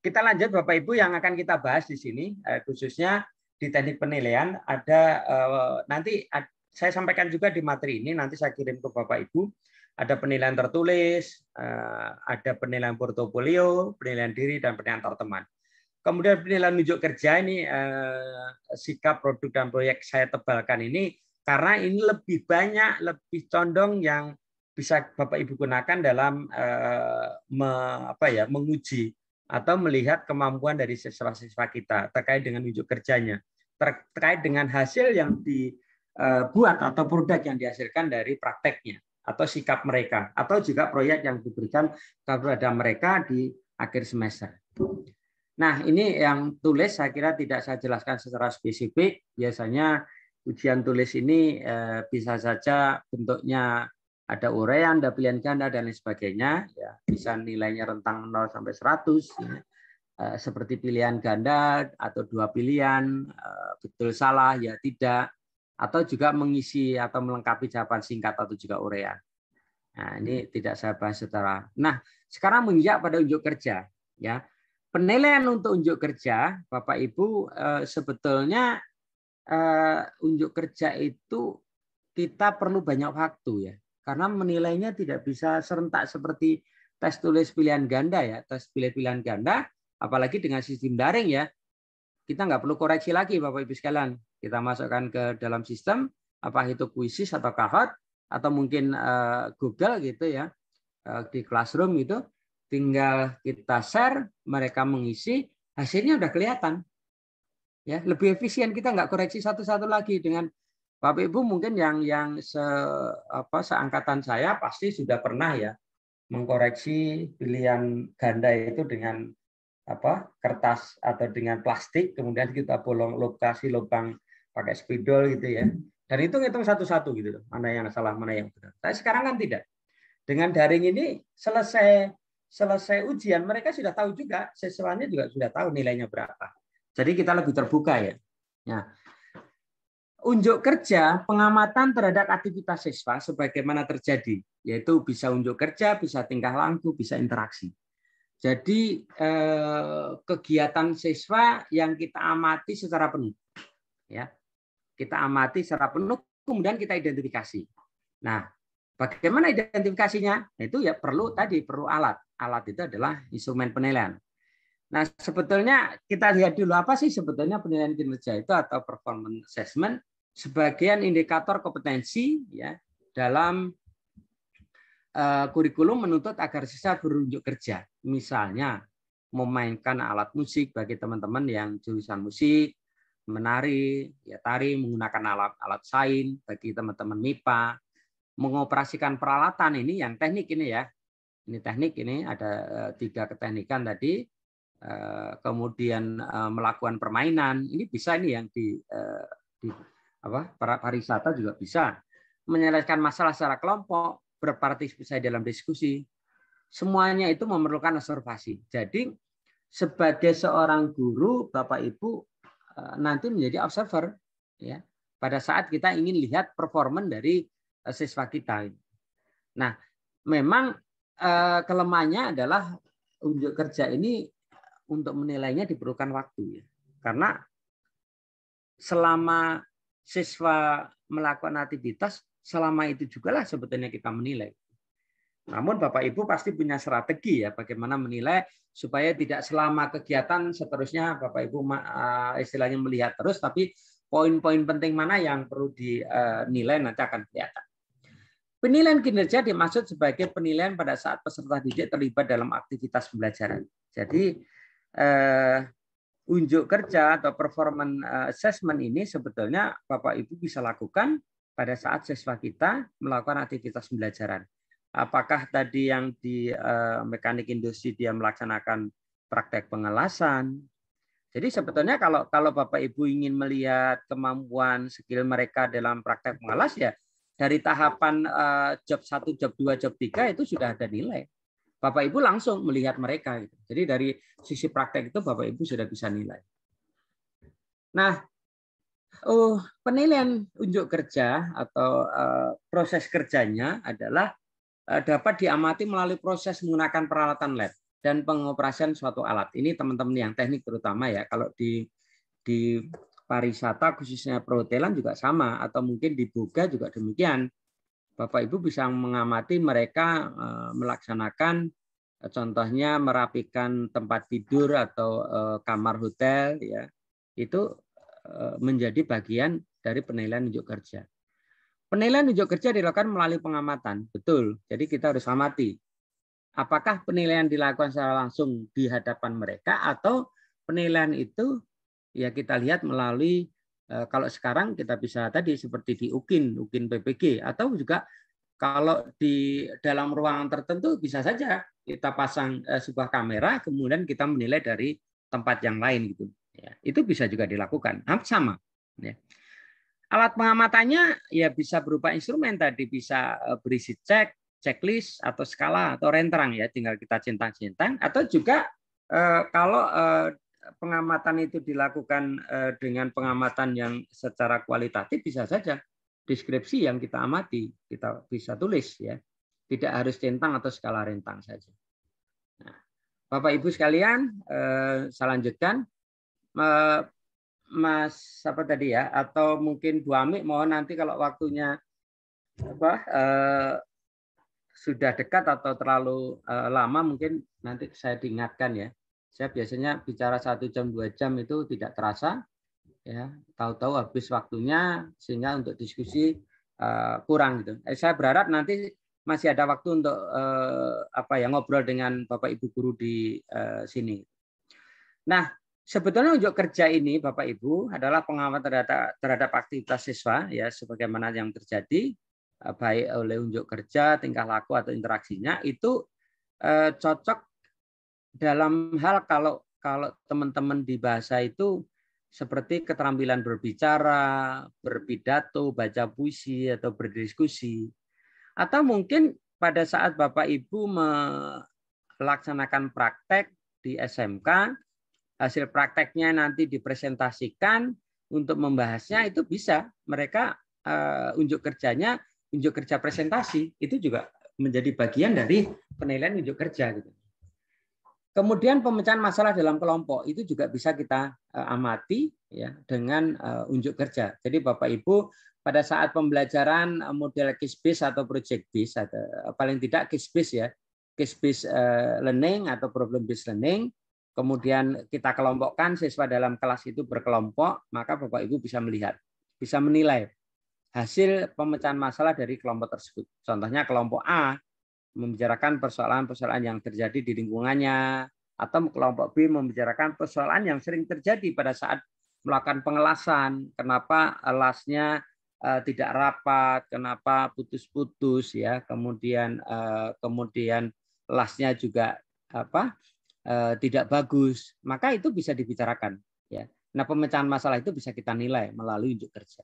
Kita lanjut Bapak Ibu, yang akan kita bahas di sini khususnya di teknik penilaian ada nanti saya sampaikan juga di materi ini, nanti saya kirim ke Bapak Ibu. Ada penilaian tertulis, ada penilaian portofolio, penilaian diri, dan penilaian antar teman. Kemudian penilaian unjuk kerja ini sikap produk dan proyek saya tebalkan ini karena ini lebih banyak, lebih condong yang bisa Bapak Ibu gunakan dalam menguji atau melihat kemampuan dari siswa-siswa kita terkait dengan unjuk kerjanya, terkait dengan hasil yang dibuat atau produk yang dihasilkan dari prakteknya, atau sikap mereka, atau juga proyek yang diberikan kepada mereka di akhir semester. Nah, ini yang tulis saya kira tidak saya jelaskan secara spesifik. Biasanya ujian tulis ini bisa saja bentuknya ada uraian, ada pilihan ganda, dan lain sebagainya. Ya, bisa nilainya rentang 0 sampai 100. Ya. Seperti pilihan ganda atau 2 pilihan, betul salah, ya tidak. Atau juga mengisi atau melengkapi jawaban singkat atau juga uraian. Nah, ini tidak saya bahas secara. Nah, sekarang menginjak pada unjuk kerja. Ya, penilaian untuk unjuk kerja, Bapak Ibu, sebetulnya unjuk kerja itu kita perlu banyak waktu ya, karena menilainya tidak bisa serentak seperti tes tulis pilihan ganda ya, tes pilihan ganda, apalagi dengan sistem daring ya, kita nggak perlu koreksi lagi Bapak Ibu sekalian. Kita masukkan ke dalam sistem, apa itu Quizzes atau Kahoot, atau mungkin Google gitu ya, di Classroom itu, tinggal kita share, mereka mengisi, hasilnya udah kelihatan. Ya, lebih efisien, kita nggak koreksi satu-satu lagi. Dengan Bapak Ibu mungkin yang seangkatan saya pasti sudah pernah ya mengkoreksi pilihan ganda itu dengan kertas atau dengan plastik, kemudian kita bolong lokasi lubang pakai spidol gitu ya. Dan itu ngitung satu-satu gitu loh, mana yang salah, mana yang benar. Tapi sekarang kan tidak. Dengan daring ini selesai ujian, mereka sudah tahu juga, siswanya juga sudah tahu nilainya berapa. Jadi kita lebih terbuka ya. Nah, unjuk kerja, pengamatan terhadap aktivitas siswa sebagaimana terjadi, yaitu bisa unjuk kerja, bisa tingkah laku, bisa interaksi. Jadi kegiatan siswa yang kita amati secara penuh, ya, kita amati secara penuh, kemudian kita identifikasi. Nah, bagaimana identifikasinya? Itu ya perlu alat. Alat itu adalah instrumen penilaian. Nah, sebetulnya kita lihat dulu apa sih sebetulnya penilaian kinerja itu atau performance assessment, sebagian indikator kompetensi ya dalam kurikulum menuntut agar siswa berunjuk kerja. Misalnya memainkan alat musik bagi teman-teman yang jurusan musik, menari, ya tari menggunakan alat sains bagi teman-teman MIPA, mengoperasikan peralatan ini yang teknik ini ya. Ini teknik ini ada 3 keteknikan tadi. Kemudian melakukan permainan. Ini bisa ini yang di pariwisata juga bisa. Menyelesaikan masalah secara kelompok, berpartisipasi dalam diskusi, semuanya itu memerlukan observasi. Jadi sebagai seorang guru, Bapak Ibu nanti menjadi observer ya pada saat kita ingin lihat performa dari siswa kita. Nah, memang kelemahannya adalah unjuk kerja ini untuk menilainya diperlukan waktu ya. Karena selama siswa melakukan aktivitas, selama itu juga lah sebetulnya kita menilai. Namun Bapak Ibu pasti punya strategi ya bagaimana menilai supaya tidak selama kegiatan seterusnya Bapak Ibu istilahnya melihat terus, tapi poin-poin penting mana yang perlu dinilai nanti akan kelihatan. Penilaian kinerja dimaksud sebagai penilaian pada saat peserta didik terlibat dalam aktivitas pembelajaran. Jadi unjuk kerja atau performance assessment ini sebetulnya Bapak Ibu bisa lakukan pada saat siswa kita melakukan aktivitas pembelajaran. Apakah tadi yang di mekanik industri dia melaksanakan praktek pengelasan. Jadi sebetulnya kalau Bapak Ibu ingin melihat kemampuan skill mereka dalam praktek pengelas ya dari tahapan job 1, job 2, job 3 itu sudah ada nilai. Bapak Ibu langsung melihat mereka. Jadi dari sisi praktek itu Bapak Ibu sudah bisa nilai. Nah, Penilaian unjuk kerja atau proses kerjanya adalah dapat diamati melalui proses menggunakan peralatan lab dan pengoperasian suatu alat. Ini teman-teman yang teknik terutama ya. Kalau di pariwisata khususnya perhotelan juga sama, atau mungkin di boga juga demikian. Bapak Ibu bisa mengamati mereka melaksanakan contohnya merapikan tempat tidur atau kamar hotel ya. Itu menjadi bagian dari penilaian unjuk kerja. Penilaian unjuk kerja dilakukan melalui pengamatan, betul. Jadi kita harus amati apakah penilaian dilakukan secara langsung di hadapan mereka atau penilaian itu ya kita lihat melalui kalau sekarang kita bisa tadi seperti di UKIN PPG, atau juga kalau di dalam ruangan tertentu bisa saja kita pasang sebuah kamera kemudian kita menilai dari tempat yang lain gitu. Ya, itu bisa juga dilakukan. Sama. Ya. Alat pengamatannya ya bisa berupa instrumen tadi, bisa berisi checklist atau skala atau renterang ya, tinggal kita centang-centang, atau juga kalau pengamatan itu dilakukan dengan pengamatan yang secara kualitatif bisa saja deskripsi yang kita amati kita bisa tulis ya, tidak harus centang atau skala rentang saja. Nah, Bapak Ibu sekalian, saya lanjutkan. Mas apa tadi ya, atau mungkin Bu Ami, mohon nanti kalau waktunya sudah dekat atau terlalu lama mungkin nanti saya diingatkan ya. Saya biasanya bicara 1 jam 2 jam itu tidak terasa ya, tahu-tahu habis waktunya sehingga untuk diskusi kurang gitu. Saya berharap nanti masih ada waktu untuk ngobrol dengan Bapak Ibu guru di sini. Nah, sebetulnya unjuk kerja ini Bapak Ibu adalah pengamatan terhadap aktivitas siswa ya, sebagaimana yang terjadi baik oleh unjuk kerja, tingkah laku atau interaksinya itu cocok dalam hal kalau teman-teman di bahasa itu seperti keterampilan berbicara, berpidato, baca puisi atau berdiskusi. Atau mungkin pada saat Bapak Ibu melaksanakan praktek di SMK, hasil prakteknya nanti dipresentasikan untuk membahasnya, itu bisa mereka unjuk kerja presentasi itu juga menjadi bagian dari penilaian unjuk kerja gitu. Kemudian pemecahan masalah dalam kelompok itu juga bisa kita amati ya dengan unjuk kerja. Jadi Bapak Ibu pada saat pembelajaran model case based atau project based, atau paling tidak case based ya, case based learning atau problem based learning, kemudian kita kelompokkan siswa dalam kelas itu berkelompok, maka Bapak Ibu bisa melihat, bisa menilai hasil pemecahan masalah dari kelompok tersebut. Contohnya kelompok A membicarakan persoalan-persoalan yang terjadi di lingkungannya, atau kelompok B membicarakan persoalan yang sering terjadi pada saat melakukan pengelasan, kenapa elasnya tidak rapat, kenapa putus-putus ya, kemudian elasnya juga tidak bagus, maka itu bisa dibicarakan ya. Nah, pemecahan masalah itu bisa kita nilai melalui unjuk kerja.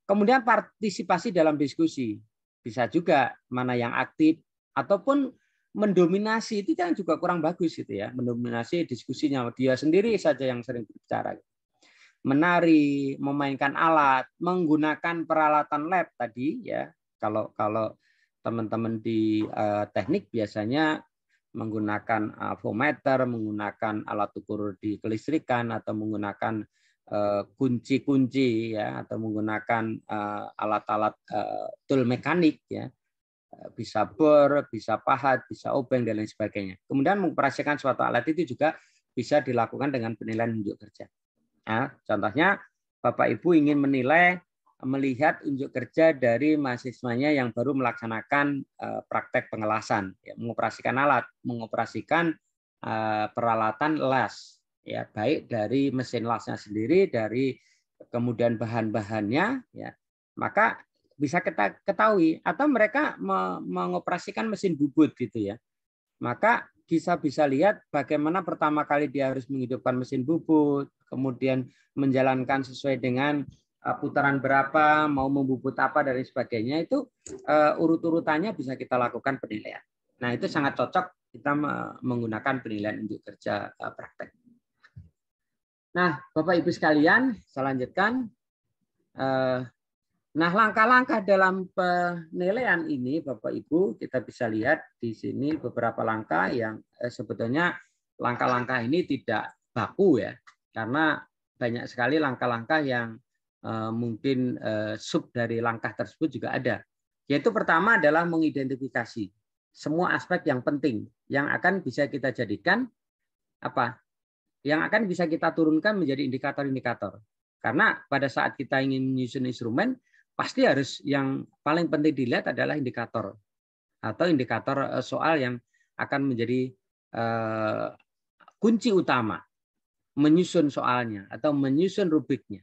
Kemudian partisipasi dalam diskusi, bisa juga mana yang aktif ataupun mendominasi, itu kan juga kurang bagus gitu ya, mendominasi diskusinya, dia sendiri saja yang sering berbicara. Menari, memainkan alat, menggunakan peralatan lab tadi ya. Kalau teman-teman di teknik biasanya menggunakan avometer, menggunakan alat ukur di kelistrikan, atau menggunakan kunci-kunci ya, atau menggunakan alat-alat tool mekanik ya, bisa bor, bisa pahat, bisa obeng dan lain sebagainya. Kemudian mengoperasikan suatu alat itu juga bisa dilakukan dengan penilaian unjuk kerja. Nah, contohnya Bapak Ibu ingin menilai, melihat unjuk kerja dari mahasiswanya yang baru melaksanakan praktek pengelasan, ya, mengoperasikan alat, mengoperasikan peralatan las, ya, baik dari mesin lasnya sendiri, dari kemudian bahan-bahannya, ya, maka bisa kita ketahui, atau mereka mengoperasikan mesin bubut gitu ya, maka bisa lihat bagaimana pertama kali dia harus menghidupkan mesin bubut, kemudian menjalankan sesuai dengan putaran berapa, mau membubut apa dan sebagainya, itu urut-urutannya bisa kita lakukan penilaian. Nah, itu sangat cocok kita menggunakan penilaian unjuk kerja praktek. Nah, Bapak Ibu sekalian, saya lanjutkan. Nah, langkah-langkah dalam penilaian ini, Bapak Ibu, kita bisa lihat di sini beberapa langkah yang sebetulnya langkah-langkah ini tidak baku ya, karena banyak sekali langkah-langkah yang mungkin sub dari langkah tersebut juga ada. Yaitu pertama adalah mengidentifikasi semua aspek yang penting yang akan bisa kita jadikan apa? Yang akan bisa kita turunkan menjadi indikator-indikator. Karena pada saat kita ingin menyusun instrumen, pasti harus yang paling penting dilihat adalah indikator atau indikator soal yang akan menjadi kunci utama menyusun soalnya atau menyusun rubriknya.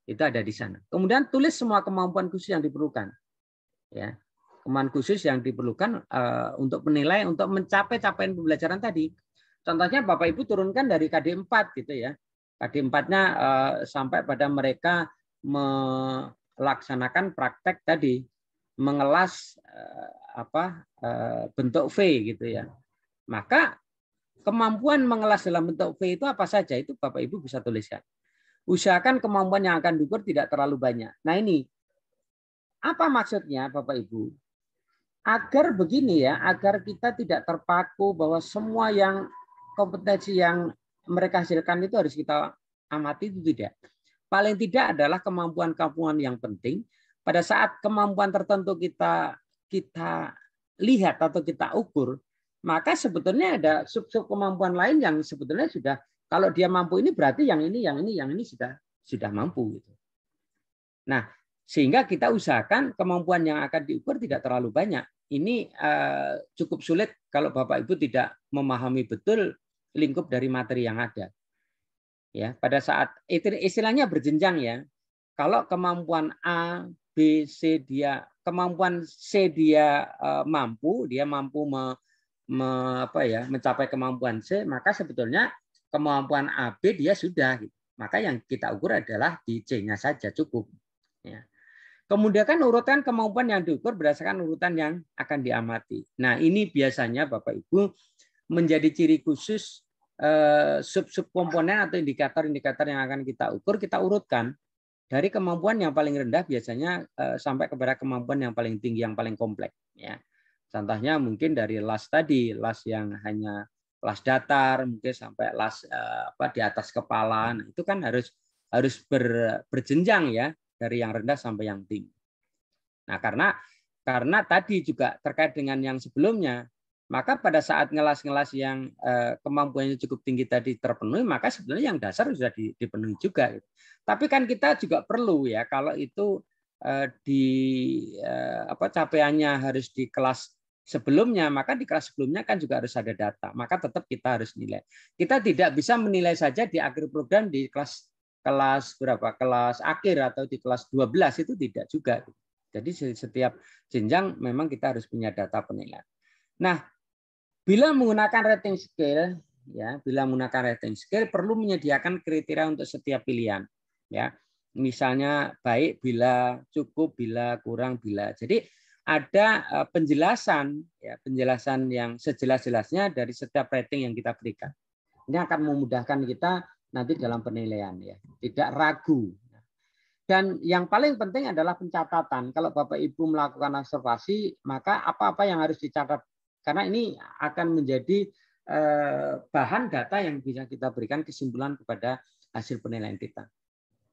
Itu ada di sana. Kemudian tulis semua kemampuan khusus yang diperlukan. Ya, kemampuan khusus yang diperlukan untuk menilai, untuk mencapai capaian pembelajaran tadi. Contohnya Bapak Ibu turunkan dari KD 4 gitu ya. KD 4-nya sampai pada mereka melaksanakan praktek tadi, mengelas bentuk V gitu ya. Maka kemampuan mengelas dalam bentuk V itu apa saja, itu Bapak Ibu bisa tuliskan. Usahakan kemampuan yang akan diukur tidak terlalu banyak. Nah ini apa maksudnya Bapak Ibu? Agar begini ya, agar kita tidak terpaku bahwa semua yang kompetensi yang mereka hasilkan itu harus kita amati, itu tidak. Paling tidak adalah kemampuan-kemampuan yang penting. Pada saat kemampuan tertentu kita lihat atau kita ukur, maka sebetulnya ada sub-sub kemampuan lain yang sebetulnya sudah, kalau dia mampu ini berarti yang ini sudah mampu gitu. Nah, sehingga kita usahakan kemampuan yang akan diukur tidak terlalu banyak. Ini cukup sulit kalau Bapak Ibu tidak memahami betul lingkup dari materi yang ada. Ya, pada saat itu istilahnya berjenjang ya. Kalau kemampuan A, B, C kemampuan C dia mampu mencapai kemampuan C, maka sebetulnya kemampuan A, B dia sudah. Maka yang kita ukur adalah di C-nya saja cukup. Ya. Kemudian kan urutan kemampuan yang diukur berdasarkan urutan yang akan diamati. Nah ini biasanya Bapak Ibu menjadi ciri khusus sub-sub komponen atau indikator-indikator yang akan kita ukur, kita urutkan dari kemampuan yang paling rendah biasanya sampai kepada kemampuan yang paling tinggi, yang paling kompleks. Ya. Contohnya mungkin dari las tadi, las yang hanya las datar, mungkin sampai las di atas kepala. Nah, itu kan harus berjenjang ya, dari yang rendah sampai yang tinggi. Nah, karena tadi juga terkait dengan yang sebelumnya, maka pada saat ngelas-ngelas yang kemampuannya cukup tinggi tadi terpenuhi, maka sebenarnya yang dasar sudah dipenuhi juga. Tapi kan kita juga perlu ya, kalau itu capaiannya harus di kelas sebelumnya, maka di kelas sebelumnya kan juga harus ada data. Maka tetap kita harus nilai. Kita tidak bisa menilai saja di akhir program di kelas berapa, kelas akhir atau di kelas 12 itu tidak juga. Jadi setiap jenjang memang kita harus punya data penilaian. Nah, bila menggunakan rating scale perlu menyediakan kriteria untuk setiap pilihan. Ya, misalnya baik, bila, cukup, bila, kurang, bila. Jadi ada penjelasan yang sejelas-jelasnya dari setiap rating yang kita berikan. Ini akan memudahkan kita nanti dalam penilaian ya, tidak ragu. Dan yang paling penting adalah pencatatan. Kalau Bapak Ibu melakukan observasi, maka apa-apa yang harus dicatat, karena ini akan menjadi bahan data yang bisa kita berikan kesimpulan kepada hasil penilaian kita.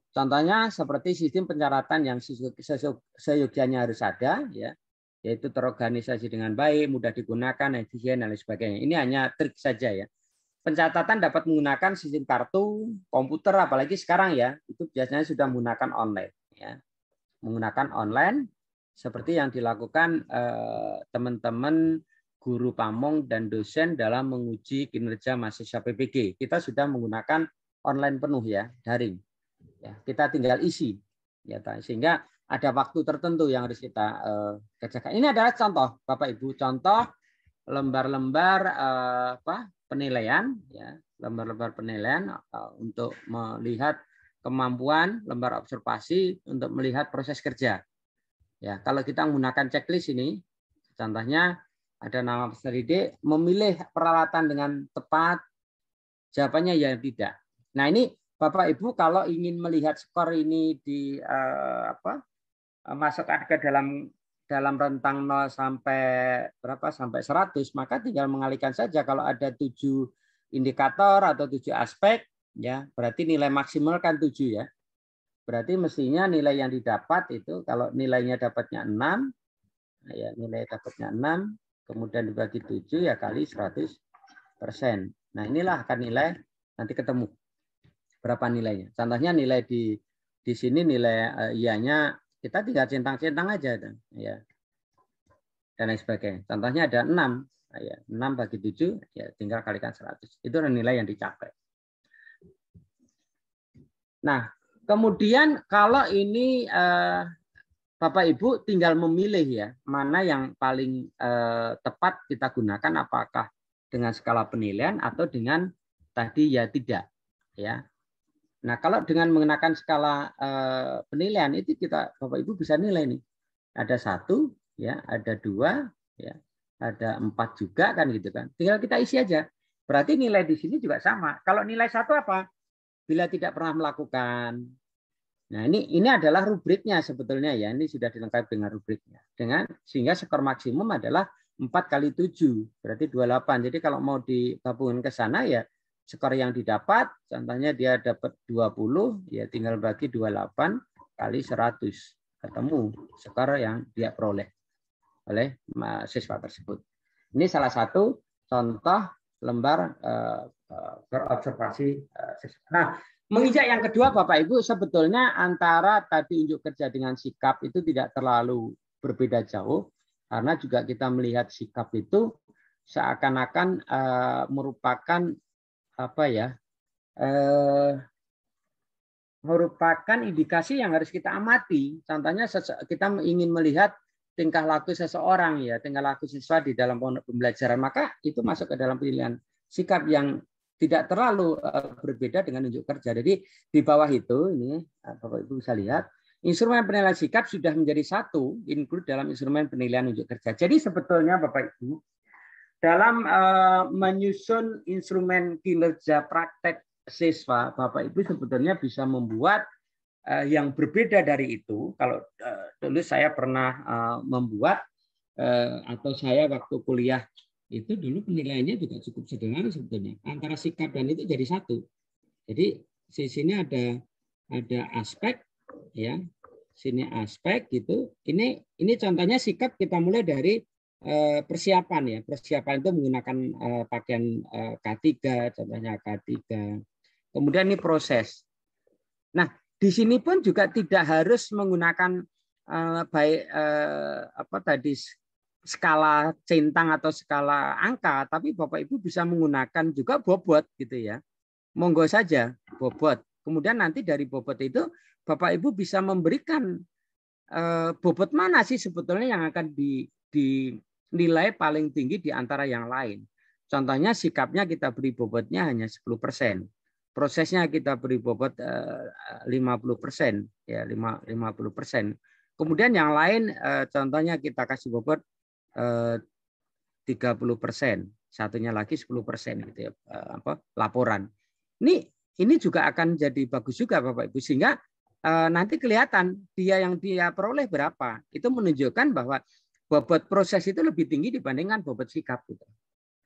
Contohnya seperti sistem pencatatan yang seyogianya harus ada, ya, yaitu terorganisasi dengan baik, mudah digunakan, efisien dan lain sebagainya. Ini hanya trik saja ya. Pencatatan dapat menggunakan sistem kartu, komputer, apalagi sekarang ya, itu biasanya sudah menggunakan online. Ya. Menggunakan online seperti yang dilakukan teman-teman guru pamong dan dosen dalam menguji kinerja mahasiswa PPG. Kita sudah menggunakan online penuh ya, daring. Ya, kita tinggal isi. Ya, sehingga ada waktu tertentu yang harus kita kerjakan. Ini adalah contoh, Bapak Ibu, contoh lembar-lembar penilaian, ya, lembar-lembar penilaian untuk melihat kemampuan, lembar observasi untuk melihat proses kerja. Ya, kalau kita menggunakan checklist ini, contohnya ada nama peserta didik, memilih peralatan dengan tepat, jawabannya ya tidak. Nah ini Bapak Ibu kalau ingin melihat skor ini masukkan ke dalam rentang 0 sampai berapa sampai 100, maka tinggal mengalihkan saja. Kalau ada 7 indikator atau 7 aspek, ya berarti nilai maksimal kan 7 ya. Berarti mestinya nilai yang didapat itu kalau nilainya dapatnya 6, ya nilai dapatnya 6, kemudian dibagi 7 ya kali 100%. Nah inilah akan nilai nanti ketemu berapa nilainya. Contohnya nilai di sini nilai ianya kita tinggal centang-centang aja ya. Dan lain sebagainya. Contohnya ada 6, ya 6 bagi 7 ya tinggal kalikan 100. Itu adalah nilai yang dicapai. Nah, kemudian kalau ini Bapak Ibu tinggal memilih ya mana yang paling tepat kita gunakan, apakah dengan skala penilaian atau dengan tadi ya tidak ya. Nah, kalau dengan menggunakan skala penilaian itu kita Bapak Ibu bisa nilai nih. Ada 1 ya, ada 2 ya, ada 4 juga kan gitu kan. Tinggal kita isi aja. Berarti nilai di sini juga sama. Kalau nilai 1 apa? Bila tidak pernah melakukan. Nah, ini adalah rubriknya sebetulnya ya. Ini sudah dilengkapi dengan rubriknya. Sehingga skor maksimum adalah 4 kali 7, berarti 28. Jadi kalau mau digabungkan ke sana ya skor yang didapat, contohnya dia dapat 20, ya tinggal bagi 28 kali 100. Ketemu skor yang dia peroleh oleh siswa tersebut. Ini salah satu contoh lembar berobservasi siswa. Nah, menginjak yang kedua Bapak Ibu, sebetulnya antara tadi unjuk kerja dengan sikap itu tidak terlalu berbeda jauh, karena juga kita melihat sikap itu seakan-akan merupakan merupakan indikasi yang harus kita amati. Contohnya kita ingin melihat tingkah laku seseorang ya, tingkah laku siswa di dalam pembelajaran, maka itu masuk ke dalam pilihan sikap yang tidak terlalu berbeda dengan unjuk kerja. Jadi di bawah itu ini Bapak Ibu bisa lihat instrumen penilaian sikap sudah menjadi satu include dalam instrumen penilaian unjuk kerja. Jadi sebetulnya Bapak Ibu dalam menyusun instrumen kinerja praktek siswa, Bapak Ibu sebetulnya bisa membuat yang berbeda dari itu. Kalau dulu saya pernah membuat atau saya waktu kuliah itu dulu penilaiannya juga cukup sederhana sebetulnya. Antara sikap dan itu jadi satu. Jadi di sini ada aspek ya, sini aspek gitu. Ini contohnya sikap kita mulai dari persiapan ya. Persiapan itu menggunakan pakaian K3, contohnya K3. Kemudian ini proses. Nah, di sini pun juga tidak harus menggunakan skala centang atau skala angka, tapi Bapak Ibu bisa menggunakan juga bobot gitu ya. Monggo saja bobot. Kemudian nanti dari bobot itu Bapak Ibu bisa memberikan bobot mana sih sebetulnya yang akan dinilai paling tinggi di antara yang lain. Contohnya sikapnya kita beri bobotnya hanya 10%. Prosesnya kita beri bobot 50%, ya 50%. Kemudian yang lain contohnya kita kasih bobot 30%, satunya lagi 10% gitu ya, laporan. Ini juga akan jadi bagus juga Bapak Ibu, sehingga nanti kelihatan yang dia peroleh berapa. Itu menunjukkan bahwa bobot proses itu lebih tinggi dibandingkan bobot sikap gitu.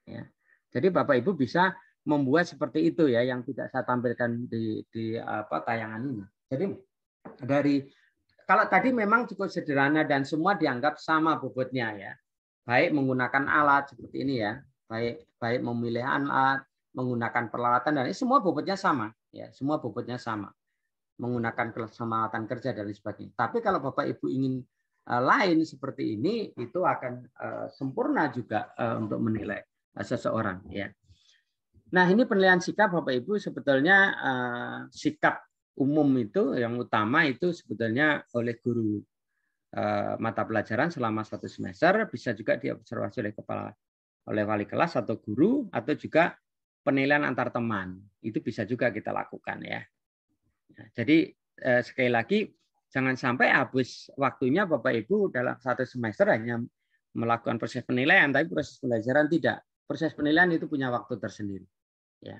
Ya. Jadi Bapak Ibu bisa membuat seperti itu ya, yang tidak saya tampilkan di tayangan ini. Jadi kalau tadi memang cukup sederhana dan semua dianggap sama bobotnya ya, baik menggunakan alat seperti ini ya, baik memilih alat, menggunakan peralatan, dan ini semua bobotnya sama ya, semua bobotnya sama, menggunakan peralatan kerja dan lain sebagainya. Tapi kalau Bapak Ibu ingin lain seperti ini, itu akan sempurna juga untuk menilai seseorang ya. Nah, ini penilaian sikap Bapak Ibu, sebetulnya sikap umum itu yang utama itu sebetulnya oleh guru mata pelajaran selama 1 semester, bisa juga diobservasi oleh wali kelas atau guru, atau juga penilaian antar teman. Itu bisa juga kita lakukan ya. Jadi sekali lagi jangan sampai habis waktunya Bapak Ibu dalam 1 semester hanya melakukan proses penilaian, tapi proses pembelajaran tidak. Proses penilaian itu punya waktu tersendiri. Ya.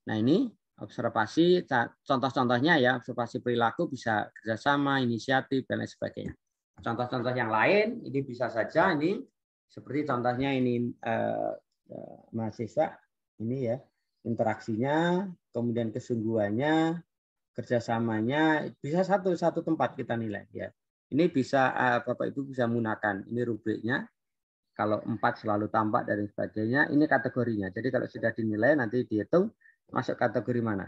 Nah ini observasi, contoh-contohnya ya, observasi perilaku bisa kerjasama, inisiatif, dan lain sebagainya. Contoh-contoh yang lain, ini bisa saja ini, seperti contohnya ini mahasiswa, ini ya, interaksinya, kemudian kesungguhannya, kerjasamanya, bisa satu tempat kita nilai. Ya. Ini bisa Bapak Ibu bisa menggunakan, ini rubriknya. Kalau 4 selalu tampak dan sebagainya, ini kategorinya. Jadi kalau sudah dinilai, nanti dihitung masuk kategori mana.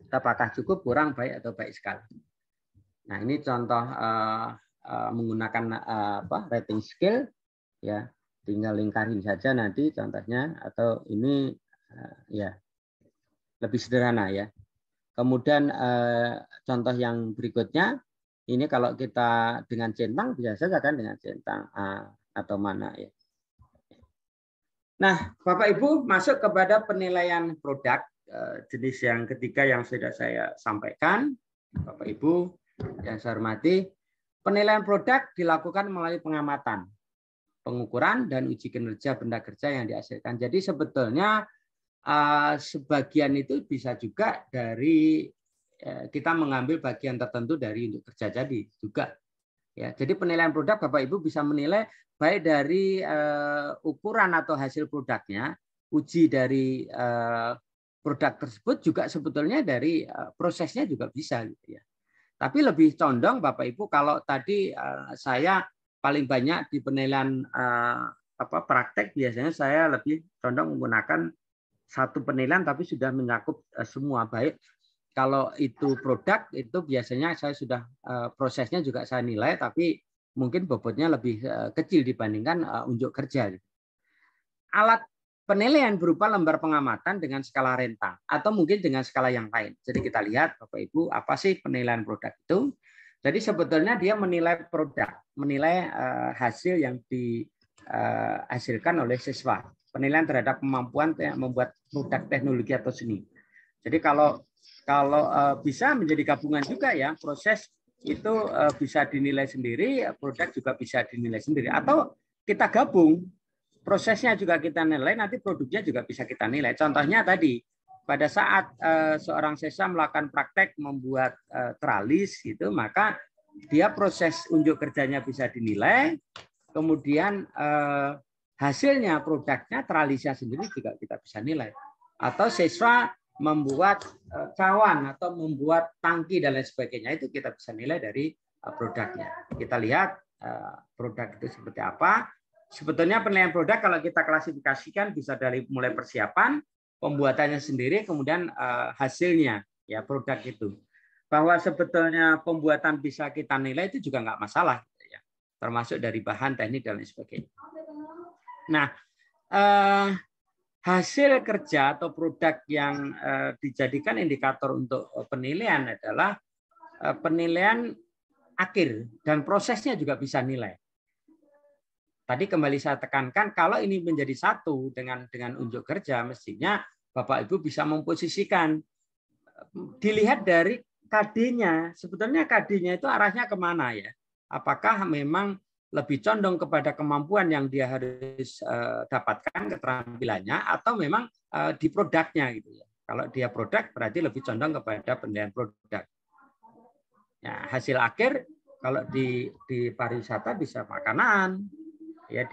Apakah cukup, kurang, baik, atau baik sekali. Nah, ini contoh menggunakan rating scale. Ya, tinggal lingkarin saja nanti contohnya. Atau ini ya lebih sederhana ya. Kemudian contoh yang berikutnya, ini kalau kita dengan centang, biasa kan dengan centang atau mana ya. Nah, Bapak Ibu masuk kepada penilaian produk jenis yang ketiga yang sudah saya sampaikan. Bapak Ibu yang saya hormati, penilaian produk dilakukan melalui pengamatan, pengukuran, dan uji kinerja benda kerja yang dihasilkan. Jadi sebetulnya sebagian itu bisa juga dari kita mengambil bagian tertentu dari untuk kerja jadi juga. Ya, jadi penilaian produk Bapak Ibu bisa menilai baik dari ukuran atau hasil produknya, uji dari produk tersebut juga sebetulnya dari prosesnya juga bisa gitu ya. Tapi lebih condong Bapak Ibu kalau tadi saya paling banyak di penilaian praktek, biasanya saya lebih condong menggunakan satu penilaian tapi sudah mencakup semua, baik kalau itu produk itu biasanya saya sudah prosesnya juga saya nilai, tapi mungkin bobotnya lebih kecil dibandingkan unjuk kerja. Alat penilaian berupa lembar pengamatan dengan skala rentang atau mungkin dengan skala yang lain. Jadi kita lihat Bapak Ibu, apa sih penilaian produk itu? Jadi sebetulnya dia menilai produk, menilai hasil yang dihasilkan oleh siswa. Penilaian terhadap kemampuan membuat produk teknologi atau seni. Jadi kalau bisa menjadi gabungan juga ya, proses itu bisa dinilai sendiri, produk juga bisa dinilai sendiri. Atau kita gabung, prosesnya juga kita nilai, nanti produknya juga bisa kita nilai. Contohnya tadi, pada saat seorang siswa melakukan praktek membuat teralis, gitu, maka dia proses unjuk kerjanya bisa dinilai, kemudian hasilnya, produknya, teralisnya sendiri juga kita bisa nilai. Atau siswa membuat cawan atau membuat tangki dan lain sebagainya, itu kita bisa nilai dari produknya. Kita lihat produk itu seperti apa. Sebetulnya penilaian produk kalau kita klasifikasikan bisa dari mulai persiapan, pembuatannya sendiri, kemudian hasilnya ya produk itu. Bahwa sebetulnya pembuatan bisa kita nilai itu juga nggak masalah, ya. Termasuk dari bahan, teknik dan lain sebagainya. Nah, hasil kerja atau produk yang dijadikan indikator untuk penilaian adalah penilaian akhir dan prosesnya juga bisa nilai. Tadi kembali saya tekankan kalau ini menjadi satu dengan unjuk kerja, mestinya Bapak Ibu bisa memposisikan, dilihat dari KD-nya. Sebetulnya KD-nya itu arahnya kemana ya? Apakah memang lebih condong kepada kemampuan yang dia harus dapatkan, keterampilannya, atau memang di produknya gitu ya. Kalau dia produk berarti lebih condong kepada penilaian produk. Ya, hasil akhir kalau di pariwisata bisa makanan, ya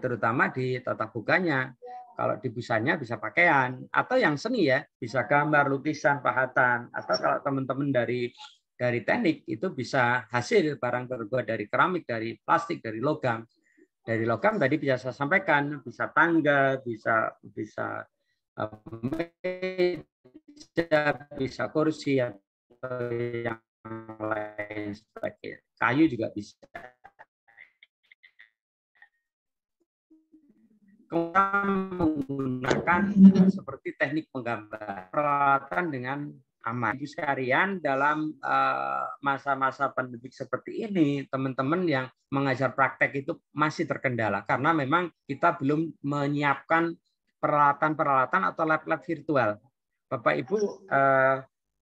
terutama di tata bukanya. Kalau di busanya bisa pakaian, atau yang seni ya bisa gambar, lukisan, pahatan, atau kalau teman-teman dari teknik itu bisa hasil barang terbuat dari keramik, dari plastik, dari logam. Dari logam tadi bisa saya sampaikan, bisa tangga, bisa meja, bisa kursi atau yang lain sebagainya. Kayu juga bisa. Kemudian menggunakan seperti teknik penggambar, peralatan dengan aman. Ibu sekalian, dalam masa-masa pandemi seperti ini, teman-teman yang mengajar praktek itu masih terkendala karena memang kita belum menyiapkan peralatan-peralatan atau lab-lab virtual. Bapak Ibu,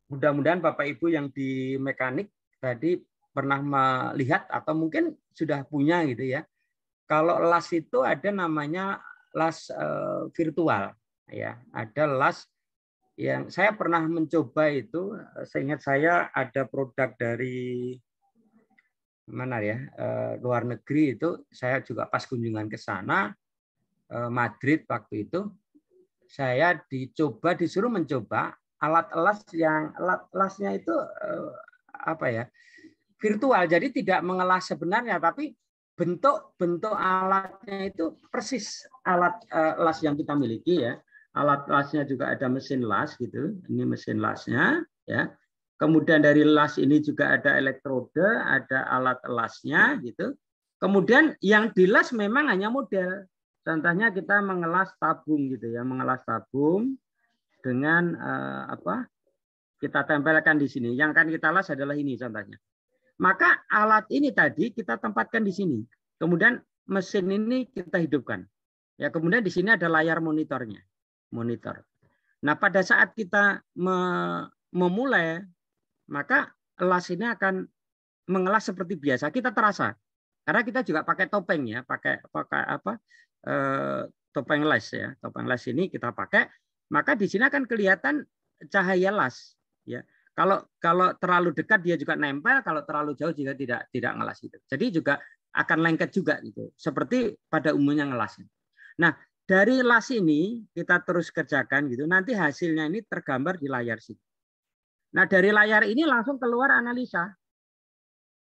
mudah-mudahan Bapak Ibu yang di mekanik tadi pernah melihat atau mungkin sudah punya gitu ya. Kalau las itu ada namanya las virtual, ya, ada las Yang saya pernah mencoba itu, seingat saya ada produk dari mana ya, luar negeri itu, saya juga pas kunjungan ke sana, Madrid waktu itu, saya disuruh mencoba alat elasnya itu apa ya, virtual, jadi tidak mengelas sebenarnya, tapi bentuk alatnya itu persis alat las yang kita miliki ya. Alat lasnya juga ada mesin las gitu. Ini mesin lasnya ya. Kemudian dari las ini juga ada elektrode, ada alat lasnya gitu. Kemudian yang dilas memang hanya model. Contohnya kita mengelas tabung gitu ya, mengelas tabung dengan kita tempelkan di sini. Yang akan kita las adalah ini contohnya. Maka alat ini tadi kita tempatkan di sini. Kemudian mesin ini kita hidupkan. Ya, kemudian di sini ada layar monitornya. Monitor. Nah, pada saat kita memulai, maka las ini akan mengelas seperti biasa. Kita terasa. Karena kita juga pakai topeng ya, pakai topeng las ya. Topeng las ini kita pakai, maka di sini akan kelihatan cahaya las ya. Kalau terlalu dekat dia juga nempel, kalau terlalu jauh juga tidak ngelas gitu. Jadi juga akan lengket juga gitu. Seperti pada umumnya ngelas. Nah, dari las ini kita terus kerjakan gitu. Nanti hasilnya ini tergambar di layar sini. Nah, dari layar ini langsung keluar analisa.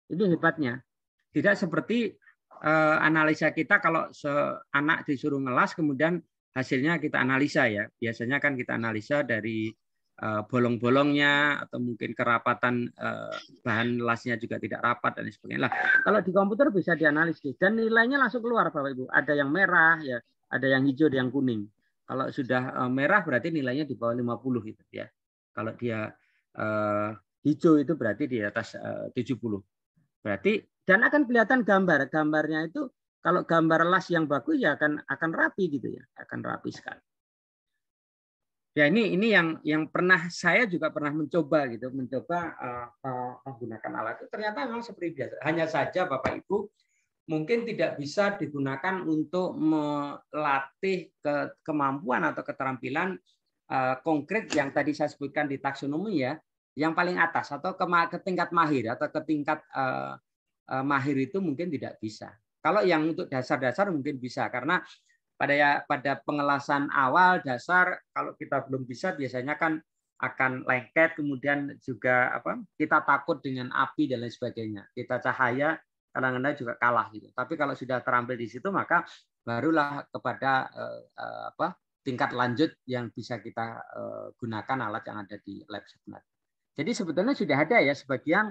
Ini hebatnya. Tidak seperti analisa kita kalau anak disuruh ngelas kemudian hasilnya kita analisa ya. Biasanya kan kita analisa dari bolong-bolongnya atau mungkin kerapatan bahan lasnya juga tidak rapat dan sebagainya. Nah, kalau di komputer bisa dianalisis dan nilainya langsung keluar Bapak Ibu. Ada yang merah ya, ada yang hijau, ada yang kuning. Kalau sudah merah berarti nilainya di bawah 50 itu ya. Kalau dia hijau itu berarti di atas 70. Berarti dan akan kelihatan gambarnya itu kalau gambar las yang bagus ya akan rapi gitu ya, akan rapi sekali. Ya ini yang saya juga pernah mencoba menggunakan alat itu ternyata memang seperti biasa. Hanya saja Bapak Ibu mungkin tidak bisa digunakan untuk melatih kemampuan atau keterampilan konkret yang tadi saya sebutkan di taksonomi ya, yang paling atas atau ke tingkat mahir atau ke tingkat mahir itu mungkin tidak bisa. Kalau yang untuk dasar-dasar mungkin bisa karena pada pengelasan awal dasar kalau kita belum bisa biasanya kan akan lengket, kemudian juga kita takut dengan api dan lain sebagainya. Kita cahaya kadang-kadang juga kalah gitu. Tapi kalau sudah terampil di situ maka barulah kepada tingkat lanjut yang bisa kita gunakan alat yang ada di lab sebenarnya. Jadi sebetulnya sudah ada ya sebagian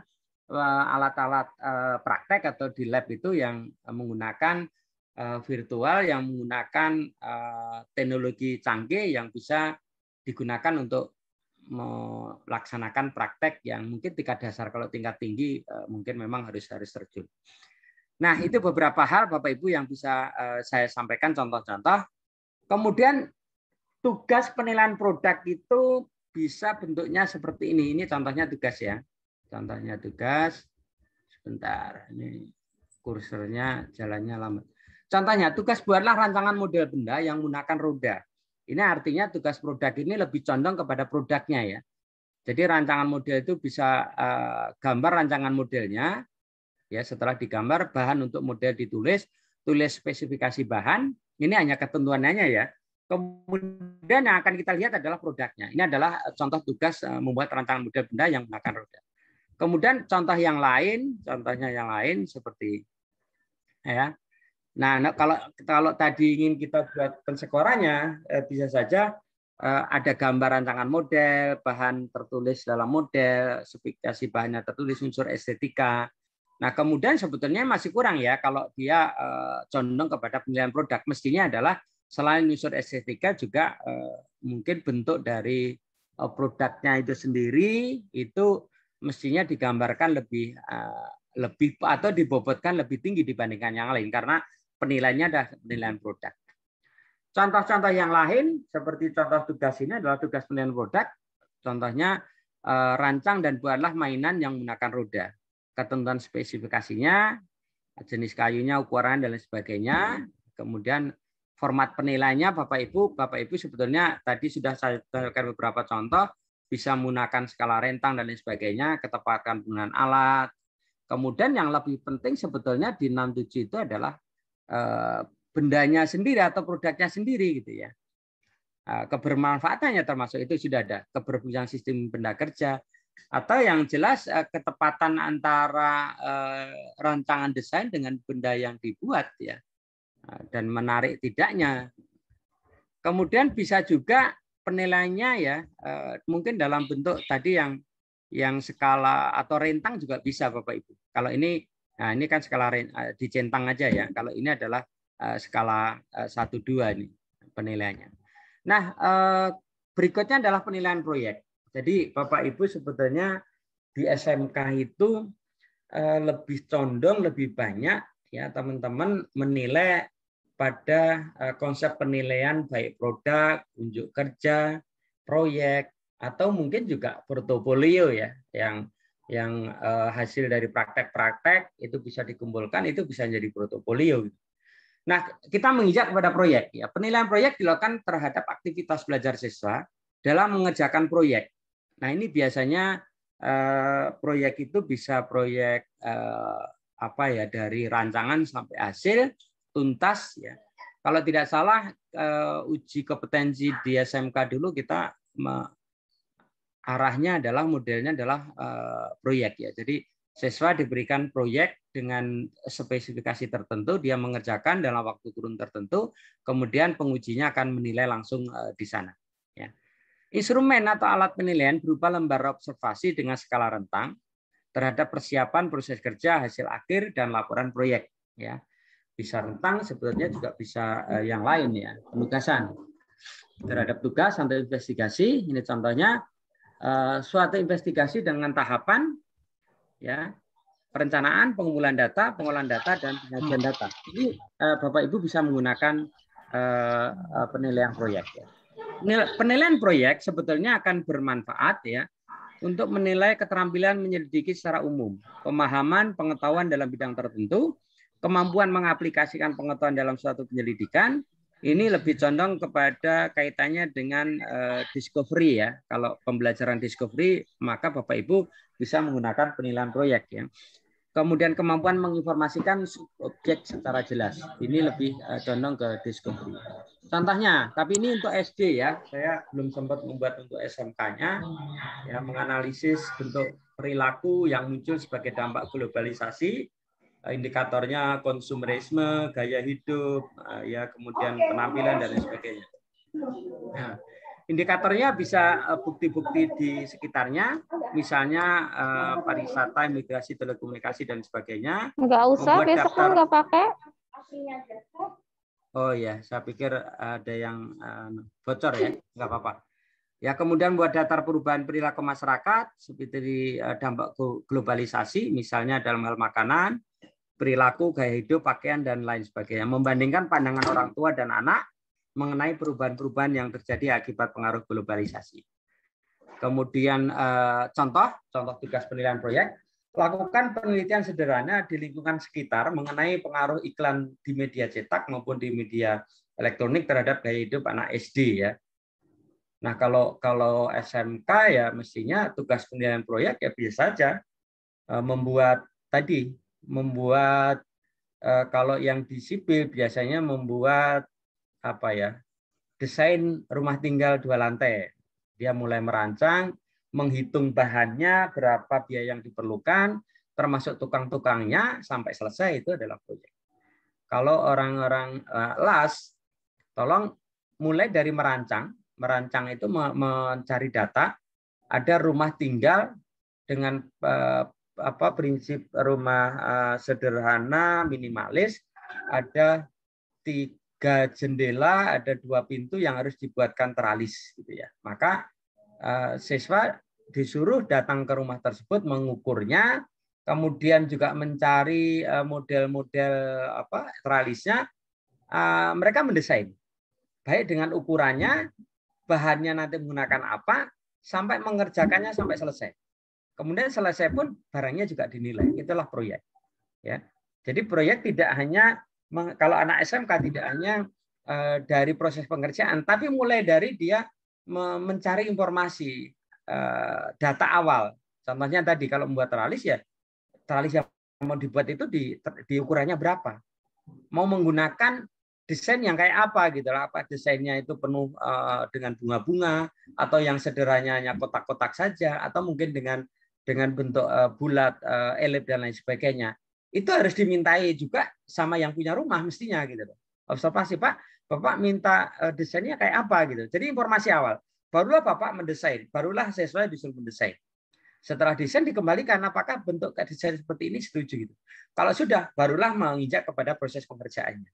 alat-alat praktek atau di lab itu yang menggunakan virtual, yang menggunakan teknologi canggih yang bisa digunakan untuk melaksanakan praktek yang mungkin tingkat dasar. Kalau tingkat tinggi mungkin memang harus terjun. Nah, itu beberapa hal Bapak Ibu yang bisa saya sampaikan contoh-contoh. Kemudian tugas penilaian produk itu bisa bentuknya seperti ini. Ini contohnya tugas ya. Contohnya tugas. Sebentar, ini kursornya jalannya lambat. Contohnya, tugas buatlah rancangan model benda yang menggunakan roda. Ini artinya tugas produk ini lebih condong kepada produknya ya. Jadi rancangan model itu bisa gambar rancangan modelnya, ya setelah digambar bahan untuk model ditulis, tulis spesifikasi bahan. Ini hanya ketentuannya ya. Kemudian yang akan kita lihat adalah produknya. Ini adalah contoh tugas membuat rancangan model benda yang menggunakan roda. Kemudian contohnya yang lain seperti ya. Nah, kalau tadi ingin kita buat pensekorannya, bisa saja ada gambar rancangan model, bahan tertulis dalam model, spesifikasi bahannya tertulis, unsur estetika. Nah, kemudian sebetulnya masih kurang ya kalau dia condong kepada penilaian produk. Mestinya adalah selain unsur estetika juga mungkin bentuk dari produknya itu sendiri itu mestinya digambarkan lebih atau dibobotkan lebih tinggi dibandingkan yang lain karena penilaiannya adalah penilaian produk. Contoh-contoh yang lain seperti contoh tugas ini adalah tugas penilaian produk. Contohnya rancang dan buatlah mainan yang menggunakan roda. Ketentuan spesifikasinya, jenis kayunya, ukuran dan lain sebagainya. Kemudian format penilaiannya Bapak Ibu sebetulnya tadi sudah saya berikan beberapa contoh, bisa menggunakan skala rentang dan lain sebagainya, ketepatan penggunaan alat. Kemudian yang lebih penting sebetulnya di 67 itu adalah bendanya sendiri atau produknya sendiri gitu ya. Kebermanfaatannya termasuk itu sudah ada, keberfungsian sistem benda kerja, atau yang jelas ketepatan antara rancangan desain dengan benda yang dibuat ya, dan menarik tidaknya. Kemudian bisa juga penilaiannya ya, mungkin dalam bentuk tadi yang skala atau rentang juga bisa Bapak Ibu. Kalau ini, nah ini kan skala dicentang aja ya. Kalau ini adalah skala 1-2 ini penilaiannya. Nah, berikutnya adalah penilaian proyek. Jadi Bapak Ibu sebetulnya di SMK itu lebih condong, lebih banyak ya teman-teman menilai pada konsep penilaian baik produk, unjuk kerja, proyek, atau mungkin juga portofolio ya, yang hasil dari praktek-praktek itu bisa dikumpulkan, itu bisa jadi portofolio. Nah, kita menginjak kepada proyek. Ya, penilaian proyek dilakukan terhadap aktivitas belajar siswa dalam mengerjakan proyek. Nah, ini biasanya proyek itu bisa proyek apa ya, dari rancangan sampai hasil tuntas ya. Kalau tidak salah uji kompetensi di SMK dulu kita arahnya adalah modelnya adalah proyek ya. Jadi siswa diberikan proyek dengan spesifikasi tertentu, dia mengerjakan dalam waktu kurun tertentu, kemudian pengujinya akan menilai langsung di sana. Ya. Instrumen atau alat penilaian berupa lembar observasi dengan skala rentang terhadap persiapan proses kerja, hasil akhir, dan laporan proyek. Ya. Bisa rentang, sebetulnya juga bisa yang lain ya, penugasan terhadap tugas atau investigasi. Ini contohnya suatu investigasi dengan tahapan ya, perencanaan, pengumpulan data, pengolahan data, dan penyajian data. Ini Bapak Ibu bisa menggunakan penilaian proyek. Ya. Penilaian proyek sebetulnya akan bermanfaat ya untuk menilai keterampilan menyelidiki secara umum, pemahaman, pengetahuan dalam bidang tertentu, kemampuan mengaplikasikan pengetahuan dalam suatu penyelidikan. Ini lebih condong kepada kaitannya dengan discovery ya. Kalau pembelajaran discovery, maka Bapak Ibu bisa menggunakan penilaian proyek ya. Kemudian kemampuan menginformasikan subjek secara jelas. Ini lebih condong ke discovery. Contohnya, tapi ini untuk SD ya. Saya belum sempat membuat untuk SMK-nya ya, menganalisis bentuk perilaku yang muncul sebagai dampak globalisasi. Indikatornya konsumerisme, gaya hidup, ya kemudian penampilan dan lain sebagainya. Nah, indikatornya bisa bukti-bukti di sekitarnya, misalnya pariwisata, imigrasi, telekomunikasi dan sebagainya. Nggak usah, besok kan nggak pakai. Oh ya, saya pikir ada yang bocor ya, nggak apa-apa. Ya, kemudian buat daftar perubahan perilaku masyarakat seperti dampak globalisasi, misalnya dalam hal makanan, perilaku, gaya hidup, pakaian, dan lain sebagainya. Membandingkan pandangan orang tua dan anak mengenai perubahan-perubahan yang terjadi akibat pengaruh globalisasi. Kemudian contoh tugas penilaian proyek, lakukan penelitian sederhana di lingkungan sekitar mengenai pengaruh iklan di media cetak maupun di media elektronik terhadap gaya hidup anak SD ya. Nah, kalau SMK ya mestinya tugas penilaian proyek ya biasa saja membuat kalau yang di sipil biasanya membuat apa ya, desain rumah tinggal 2 lantai. Dia mulai merancang, menghitung bahannya, berapa biaya yang diperlukan, termasuk tukang-tukangnya, sampai selesai itu adalah proyek. Kalau orang-orang las, tolong mulai dari merancang. Merancang itu mencari data, ada rumah tinggal dengan prinsip rumah sederhana, minimalis, ada 3 jendela, ada 2 pintu yang harus dibuatkan teralis, gitu ya. Maka siswa disuruh datang ke rumah tersebut, mengukurnya, kemudian juga mencari model-model teralisnya. Mereka mendesain, baik dengan ukurannya, bahannya nanti menggunakan apa, sampai mengerjakannya sampai selesai. Kemudian selesai pun barangnya juga dinilai. Itulah proyek. Ya. Jadi proyek tidak hanya, kalau anak SMK tidak hanya dari proses pengerjaan, tapi mulai dari dia mencari informasi data awal. Contohnya tadi kalau membuat teralis ya, teralis yang mau dibuat itu di ukurannya berapa, mau menggunakan desain yang kayak apa gitu lah, apa desainnya itu penuh dengan bunga-bunga atau yang sederhananya hanya kotak-kotak saja atau mungkin dengan bentuk bulat, elip dan lain sebagainya. Itu harus dimintai juga sama yang punya rumah mestinya gitu loh. Observasi, Pak, Bapak minta desainnya kayak apa gitu. Jadi informasi awal. Barulah Bapak mendesain, barulah siswa disuruh mendesain. Setelah desain dikembalikan apakah bentuk desain seperti ini setuju gitu. Kalau sudah, barulah menginjak kepada proses pengerjaannya.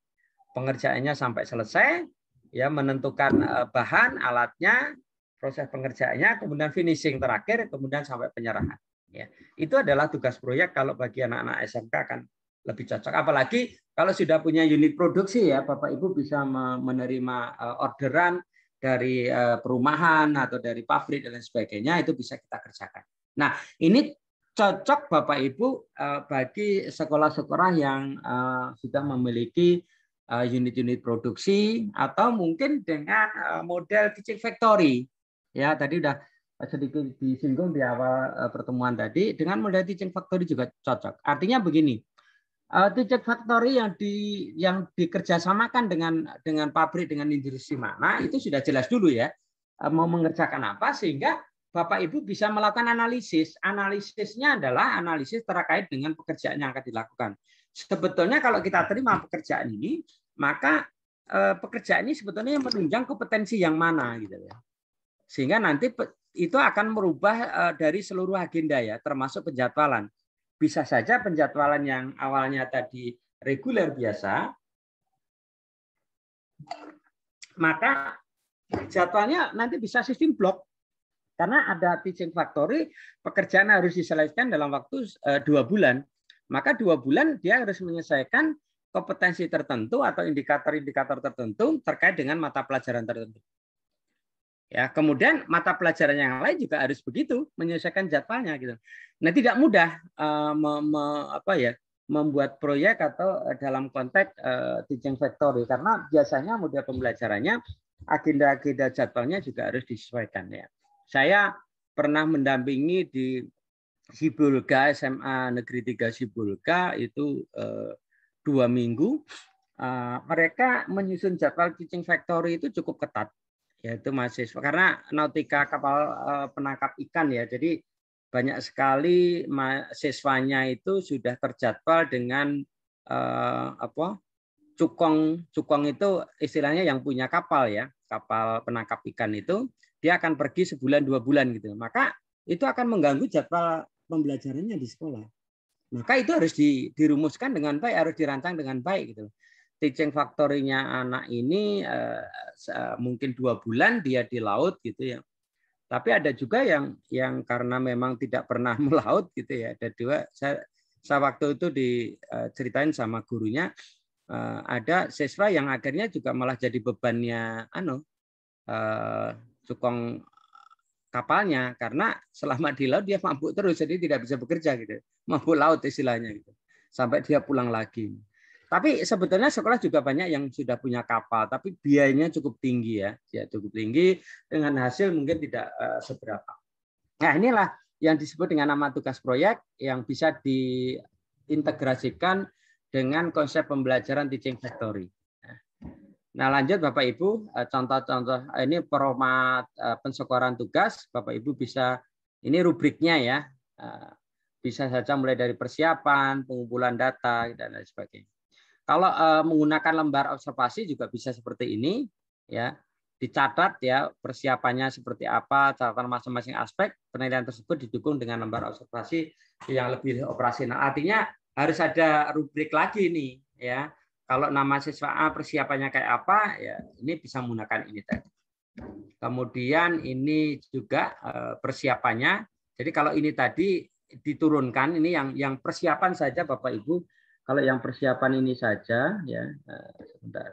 Pengerjaannya sampai selesai, ya menentukan bahan, alatnya, proses pengerjaannya, kemudian finishing terakhir, kemudian sampai penyerahan. Ya, itu adalah tugas proyek kalau bagi anak-anak SMK akan lebih cocok. Apalagi kalau sudah punya unit produksi ya, Bapak Ibu bisa menerima orderan dari perumahan atau dari pabrik dan lain sebagainya, itu bisa kita kerjakan. Nah, ini cocok Bapak Ibu bagi sekolah-sekolah yang sudah memiliki unit-unit produksi atau mungkin dengan model teaching factory. Ya, tadi udah sedikit disinggung di awal pertemuan tadi, dengan model teaching factory juga cocok. Artinya begini, teaching factory yang dikerjasamakan dengan pabrik, dengan industri mana, itu sudah jelas dulu ya, mau mengerjakan apa, sehingga Bapak Ibu bisa melakukan analisis. Analisisnya adalah analisis terkait dengan pekerjaan yang akan dilakukan. Sebetulnya kalau kita terima pekerjaan ini, maka pekerjaan ini sebetulnya menunjang kompetensi yang mana gitu ya. Sehingga nanti itu akan merubah dari seluruh agenda ya, termasuk penjadwalan. Bisa saja penjadwalan yang awalnya tadi reguler biasa, maka jadwalnya nanti bisa sistem blok. Karena ada teaching factory, pekerjaan harus diselesaikan dalam waktu 2 bulan. Maka 2 bulan dia harus menyelesaikan kompetensi tertentu atau indikator-indikator tertentu terkait dengan mata pelajaran tertentu. Ya, kemudian mata pelajaran yang lain juga harus begitu, menyelesaikan jadwalnya gitu. Nah, tidak mudah membuat proyek atau dalam konteks teaching factory karena biasanya model pembelajarannya agenda-agenda jadwalnya juga harus disesuaikan ya. Saya pernah mendampingi di Sibolga, SMA Negeri 3 Sibolga itu 2 minggu. Mereka menyusun jadwal teaching factory itu cukup ketat. Yaitu mahasiswa karena nautika kapal penangkap ikan ya, jadi banyak sekali mahasiswanya itu sudah terjadwal dengan cukong itu istilahnya yang punya kapal ya, kapal penangkap ikan itu dia akan pergi sebulan 2 bulan gitu, maka itu akan mengganggu jadwal pembelajarannya di sekolah. Maka itu harus dirumuskan dengan baik, harus dirancang dengan baik gitu. Teaching factory-nya anak ini mungkin 2 bulan dia di laut gitu ya. Tapi ada juga yang karena memang tidak pernah melaut gitu ya. Ada 2. Saya waktu itu diceritain sama gurunya, ada siswa yang akhirnya juga malah jadi bebannya cukong kapalnya karena selama di laut dia mabuk terus, jadi tidak bisa bekerja gitu. Mabuk laut istilahnya gitu. Sampai dia pulang lagi. Tapi sebetulnya sekolah juga banyak yang sudah punya kapal, tapi biayanya cukup tinggi ya, cukup tinggi dengan hasil mungkin tidak seberapa. Nah, inilah yang disebut dengan nama tugas proyek yang bisa diintegrasikan dengan konsep pembelajaran teaching factory. Nah, lanjut Bapak Ibu, contoh-contoh ini format pensyukuran tugas, Bapak Ibu bisa, ini rubriknya ya, bisa saja mulai dari persiapan, pengumpulan data dan lain sebagainya. Kalau menggunakan lembar observasi juga bisa seperti ini, ya, dicatat ya persiapannya seperti apa, catatan masing-masing aspek, penilaian tersebut didukung dengan lembar observasi yang lebih operasional. Artinya harus ada rubrik lagi nih, ya. Kalau nama siswa A persiapannya kayak apa, ya ini bisa menggunakan ini tadi. Kemudian ini juga persiapannya. Jadi kalau ini tadi diturunkan, ini yang persiapan saja Bapak Ibu. Kalau yang persiapan ini saja, ya, sebentar.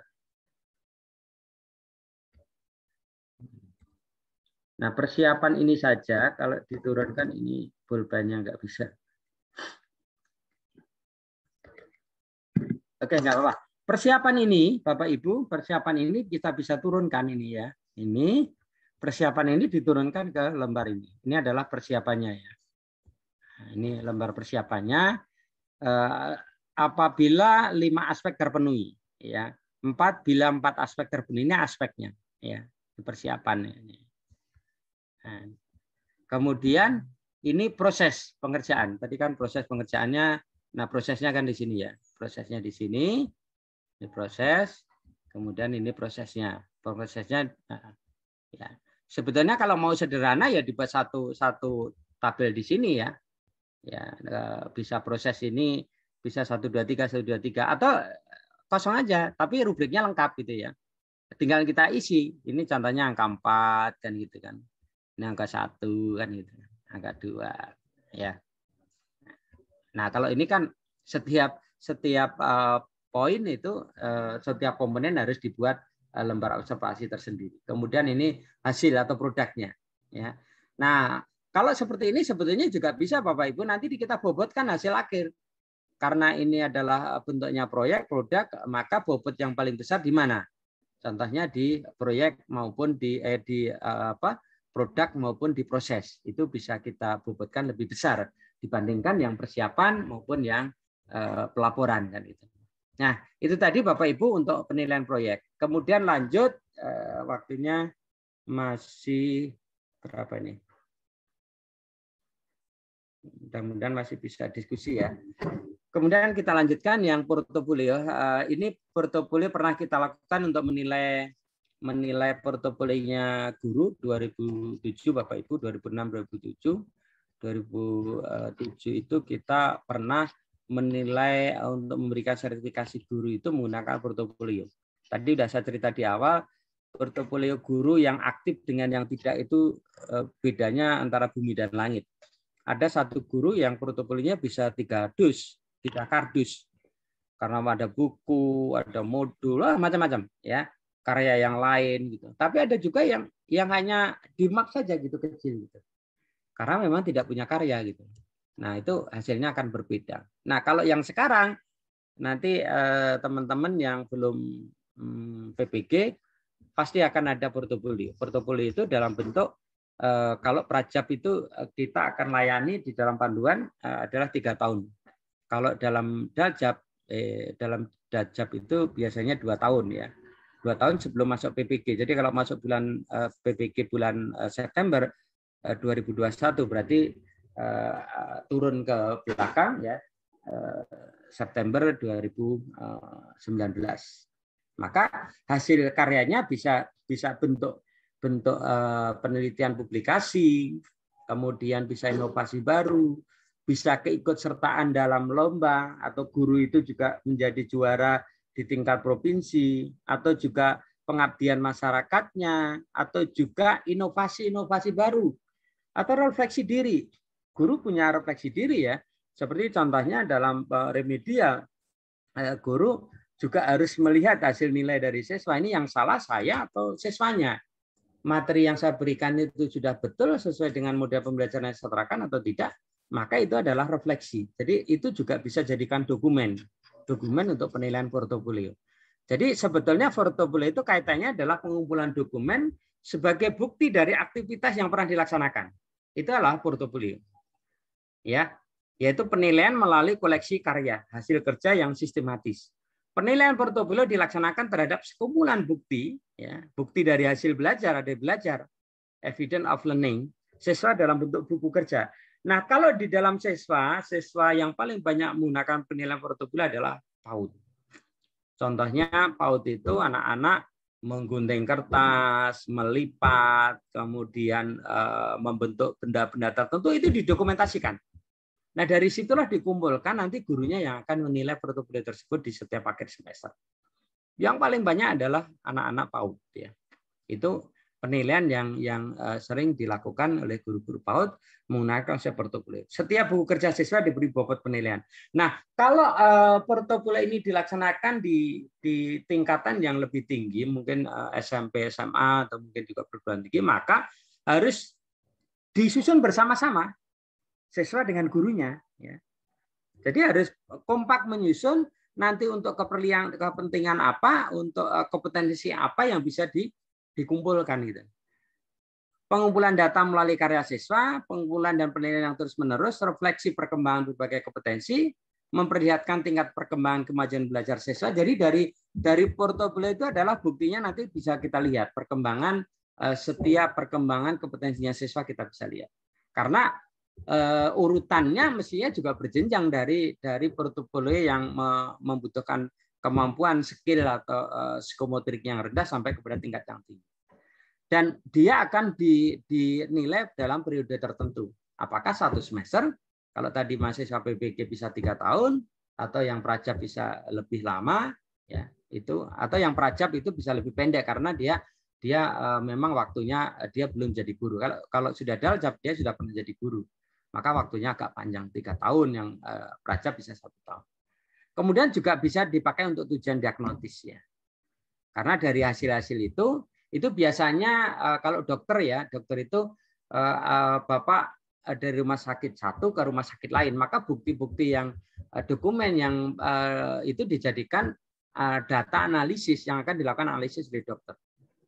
Nah, persiapan ini saja, kalau diturunkan ini pulpennya nggak bisa. Oke, nggak apa-apa. persiapan ini, Bapak Ibu, persiapan ini kita bisa turunkan ini ya. Ini persiapan ini diturunkan ke lembar ini. Ini adalah persiapannya ya. Nah, ini lembar persiapannya. Apabila 5 aspek terpenuhi, ya. 4 bila 4 aspek terpenuhi, ini aspeknya, ya. Persiapannya. Nah, kemudian ini proses pengerjaan. Tadi kan proses pengerjaannya. Nah, prosesnya kan di sini ya. Prosesnya di sini. Ini proses. Kemudian ini prosesnya. Prosesnya ya. Sebetulnya kalau mau sederhana ya dibuat satu tabel di sini ya. Ya, bisa proses ini bisa 1 2 3 1 2 3 atau kosong aja, tapi rubriknya lengkap gitu ya. Tinggal kita isi. Ini contohnya angka 4 kan gitu kan. Ini angka 1 kan gitu. Angka 2 ya. Nah, kalau ini kan setiap poin itu setiap komponen harus dibuat lembar observasi tersendiri. Kemudian ini hasil atau produknya ya. Nah, kalau seperti ini sebetulnya juga bisa Bapak Ibu nanti kita bobotkan hasil akhir. Karena ini adalah bentuknya proyek, produk, maka bobot yang paling besar di mana? Contohnya di proyek maupun di produk maupun di proses. Itu bisa kita bobotkan lebih besar dibandingkan yang persiapan maupun yang pelaporan kan itu. Nah, itu tadi Bapak Ibu untuk penilaian proyek. Kemudian lanjut waktunya masih berapa ini? Mudah-mudahan masih bisa diskusi ya. Kemudian kita lanjutkan yang portofolio. Ini portofolio pernah kita lakukan untuk menilai portofolionya guru 2007 Bapak Ibu, 2006 2007 itu kita pernah menilai untuk memberikan sertifikasi guru itu menggunakan portofolio. Tadi sudah saya cerita di awal, portofolio guru yang aktif dengan yang tidak itu bedanya antara bumi dan langit. Ada satu guru yang portofolionya bisa 3 kardus, karena ada buku, ada modul, macam-macam ya, karya yang lain gitu. Tapi ada juga yang hanya di map saja gitu kecil gitu, karena memang tidak punya karya gitu. Nah itu hasilnya akan berbeda. Nah kalau yang sekarang nanti teman-teman yang belum PPG pasti akan ada portofolio. Portofolio itu dalam bentuk kalau Prajab itu kita akan layani di dalam panduan adalah 3 tahun. Kalau dalam Dajab itu biasanya 2 tahun ya. 2 tahun sebelum masuk PPG. Jadi kalau masuk bulan PPG bulan September 2021 berarti turun ke belakang ya September 2019. Maka hasil karyanya bisa bentuk penelitian publikasi, kemudian bisa inovasi baru, bisa keikutsertaan dalam lomba, atau guru itu juga menjadi juara di tingkat provinsi, atau juga pengabdian masyarakatnya, atau juga inovasi-inovasi baru, atau refleksi diri. Guru punya refleksi diri ya, seperti contohnya dalam remedial, guru juga harus melihat hasil nilai dari siswa ini yang salah saya atau siswanya. Materi yang saya berikan itu sudah betul sesuai dengan model pembelajaran yang saya terapkan atau tidak, maka itu adalah refleksi. Jadi itu juga bisa jadikan dokumen untuk penilaian portofolio. Jadi sebetulnya portofolio itu kaitannya adalah pengumpulan dokumen sebagai bukti dari aktivitas yang pernah dilaksanakan. Itu adalah portofolio. Ya, yaitu penilaian melalui koleksi karya, hasil kerja yang sistematis. Penilaian portofolio dilaksanakan terhadap sekumpulan bukti, ya, bukti dari hasil belajar, ada belajar, evidence of learning, siswa dalam bentuk buku kerja. Nah, kalau di dalam siswa yang paling banyak menggunakan penilaian portofolio adalah PAUD. Contohnya PAUD itu anak-anak menggunting kertas, melipat, kemudian membentuk benda-benda tertentu itu didokumentasikan. Nah, dari situlah dikumpulkan nanti gurunya yang akan menilai portofolio tersebut di setiap akhir semester. Yang paling banyak adalah anak-anak PAUD ya. Itu penilaian yang sering dilakukan oleh guru-guru PAUD menggunakan konsep portofolio. Setiap buku kerja siswa diberi bobot penilaian. Nah, kalau portofolio ini dilaksanakan di tingkatan yang lebih tinggi, mungkin SMP, SMA atau mungkin juga perguruan tinggi, maka harus disusun bersama-sama siswa dengan gurunya ya. Jadi harus kompak menyusun nanti untuk kepentingan apa, untuk kompetensi apa yang bisa dikumpulkan gitu. Pengumpulan data melalui karya siswa, pengumpulan dan penilaian yang terus-menerus, refleksi perkembangan berbagai kompetensi, memperlihatkan tingkat perkembangan kemajuan belajar siswa. Jadi dari portofolio itu adalah buktinya nanti bisa kita lihat perkembangan setiap perkembangan kompetensinya siswa kita bisa lihat. Karena urutannya mestinya juga berjenjang dari portofolio yang membutuhkan kemampuan skill atau psikomotorik yang rendah sampai kepada tingkat yang tinggi. Dan dia akan dinilai dalam periode tertentu. Apakah 1 semester, kalau tadi mahasiswa PBG bisa 3 tahun, atau yang prajab bisa lebih lama, ya itu, atau yang prajab itu bisa lebih pendek karena dia memang waktunya dia belum jadi guru. Kalau sudah daljab dia sudah pernah jadi guru, maka waktunya agak panjang 3 tahun, yang prajab bisa 1 tahun. Kemudian juga bisa dipakai untuk tujuan diagnosis ya, karena dari hasil-hasil itu biasanya kalau dokter itu Bapak dari rumah sakit satu ke rumah sakit lain, maka bukti-bukti yang dokumen yang itu dijadikan data analisis yang akan dilakukan analisis oleh dokter.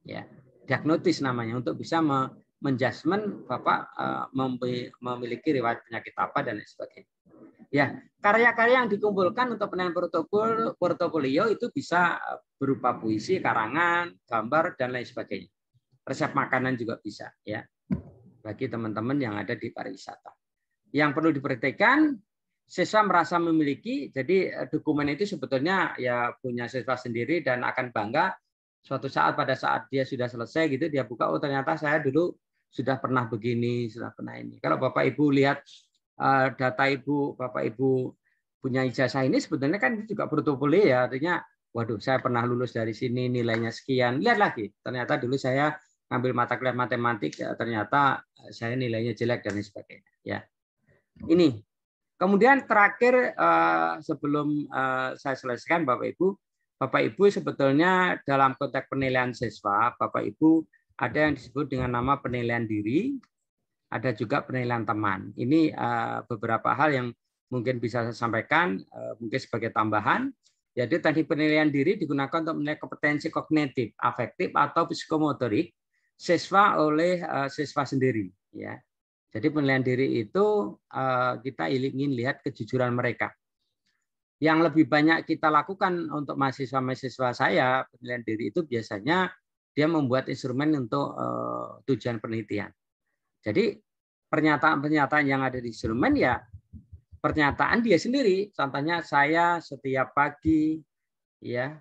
Ya, diagnosis namanya, untuk bisa menjudgment Bapak memiliki riwayat penyakit apa dan lain sebagainya. Ya, karya-karya yang dikumpulkan untuk penilaian portofolio itu bisa berupa puisi, karangan, gambar dan lain sebagainya. Resep makanan juga bisa ya. Bagi teman-teman yang ada di pariwisata. Yang perlu diperhatikan, siswa merasa memiliki, jadi dokumen itu sebetulnya ya punya siswa sendiri dan akan bangga suatu saat pada saat dia sudah selesai gitu, dia buka, oh ternyata saya dulu sudah pernah begini, sudah pernah ini. Kalau Bapak Ibu lihat data Ibu, Bapak Ibu punya ijazah ini sebetulnya kan juga portofolio ya, artinya waduh saya pernah lulus dari sini, nilainya sekian, lihat lagi ternyata dulu saya ngambil mata kuliah matematik, ternyata saya nilainya jelek dan lain sebagainya ya. Ini kemudian terakhir sebelum saya selesaikan Bapak Ibu sebetulnya dalam konteks penilaian siswa Bapak Ibu ada yang disebut dengan nama penilaian diri, ada juga penilaian teman. Ini beberapa hal yang mungkin bisa saya sampaikan, mungkin sebagai tambahan. Jadi tadi penilaian diri digunakan untuk menilai kompetensi kognitif, afektif atau psikomotorik siswa oleh siswa sendiri. Ya. Jadi penilaian diri itu kita ingin lihat kejujuran mereka. Yang lebih banyak kita lakukan untuk mahasiswa-mahasiswa saya, penilaian diri itu biasanya dia membuat instrumen untuk tujuan penelitian. Jadi pernyataan-pernyataan yang ada di instrumen ya pernyataan dia sendiri. Contohnya saya setiap pagi ya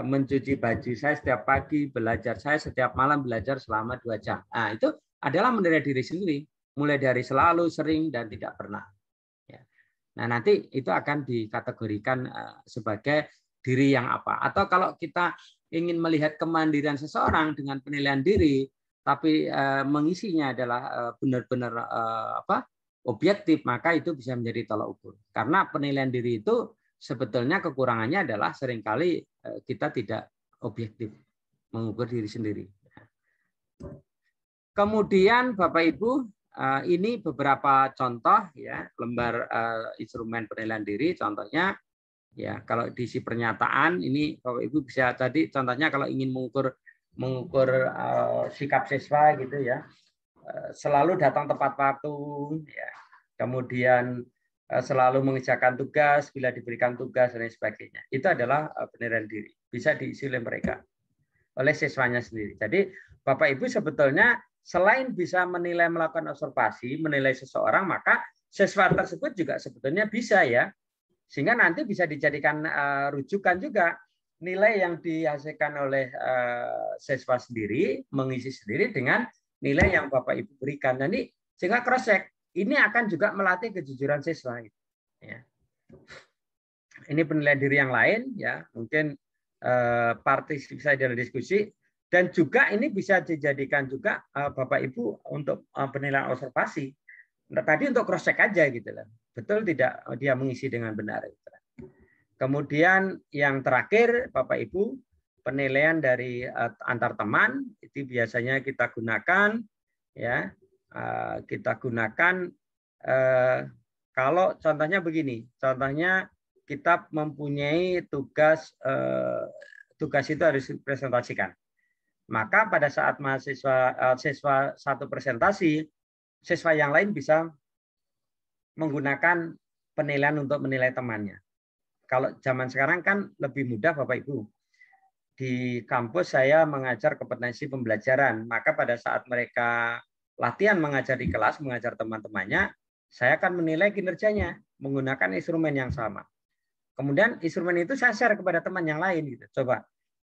mencuci baju saya setiap pagi, belajar saya setiap malam belajar selama 2 jam. Nah, itu adalah menilai diri sendiri, mulai dari selalu, sering dan tidak pernah. Ya. Nah, nanti itu akan dikategorikan sebagai diri yang apa. Atau kalau kita ingin melihat kemandirian seseorang dengan penilaian diri tapi mengisinya adalah benar-benar objektif, maka itu bisa menjadi tolak ukur. Karena penilaian diri itu sebetulnya kekurangannya adalah seringkali kita tidak objektif mengukur diri sendiri. Kemudian Bapak Ibu, ini beberapa contoh ya lembar instrumen penilaian diri. Contohnya ya kalau diisi pernyataan ini Bapak Ibu bisa tadi contohnya kalau ingin mengukur sikap siswa gitu ya, selalu datang tepat waktu ya, kemudian selalu mengerjakan tugas bila diberikan tugas dan lain sebagainya. Itu adalah penilaian diri, bisa diisi oleh mereka, oleh siswanya sendiri. Jadi Bapak Ibu sebetulnya selain bisa menilai, melakukan observasi, menilai seseorang, maka siswa tersebut juga sebetulnya bisa ya, sehingga nanti bisa dijadikan rujukan juga nilai yang dihasilkan oleh siswa sendiri, mengisi sendiri dengan nilai yang Bapak Ibu berikan. Dan ini sehingga cross check ini akan juga melatih kejujuran siswa. Ya. Ini penilaian diri yang lain, ya mungkin partisipasi dalam diskusi, dan juga ini bisa dijadikan juga Bapak Ibu untuk penilaian observasi. Nah, tadi untuk cross check aja gitu lah, betul tidak dia mengisi dengan benar. Kemudian yang terakhir Bapak Ibu, penilaian dari antar teman itu biasanya kita gunakan ya, kita gunakan kalau contohnya begini, contohnya kita mempunyai tugas itu harus dipresentasikan. Maka pada saat siswa satu presentasi, siswa yang lain bisa menggunakan penilaian untuk menilai temannya. Kalau zaman sekarang kan lebih mudah Bapak Ibu. Di kampus saya mengajar kompetensi pembelajaran, maka pada saat mereka latihan mengajar di kelas, mengajar teman-temannya, saya akan menilai kinerjanya menggunakan instrumen yang sama. Kemudian instrumen itu saya share kepada teman yang lain gitu. Coba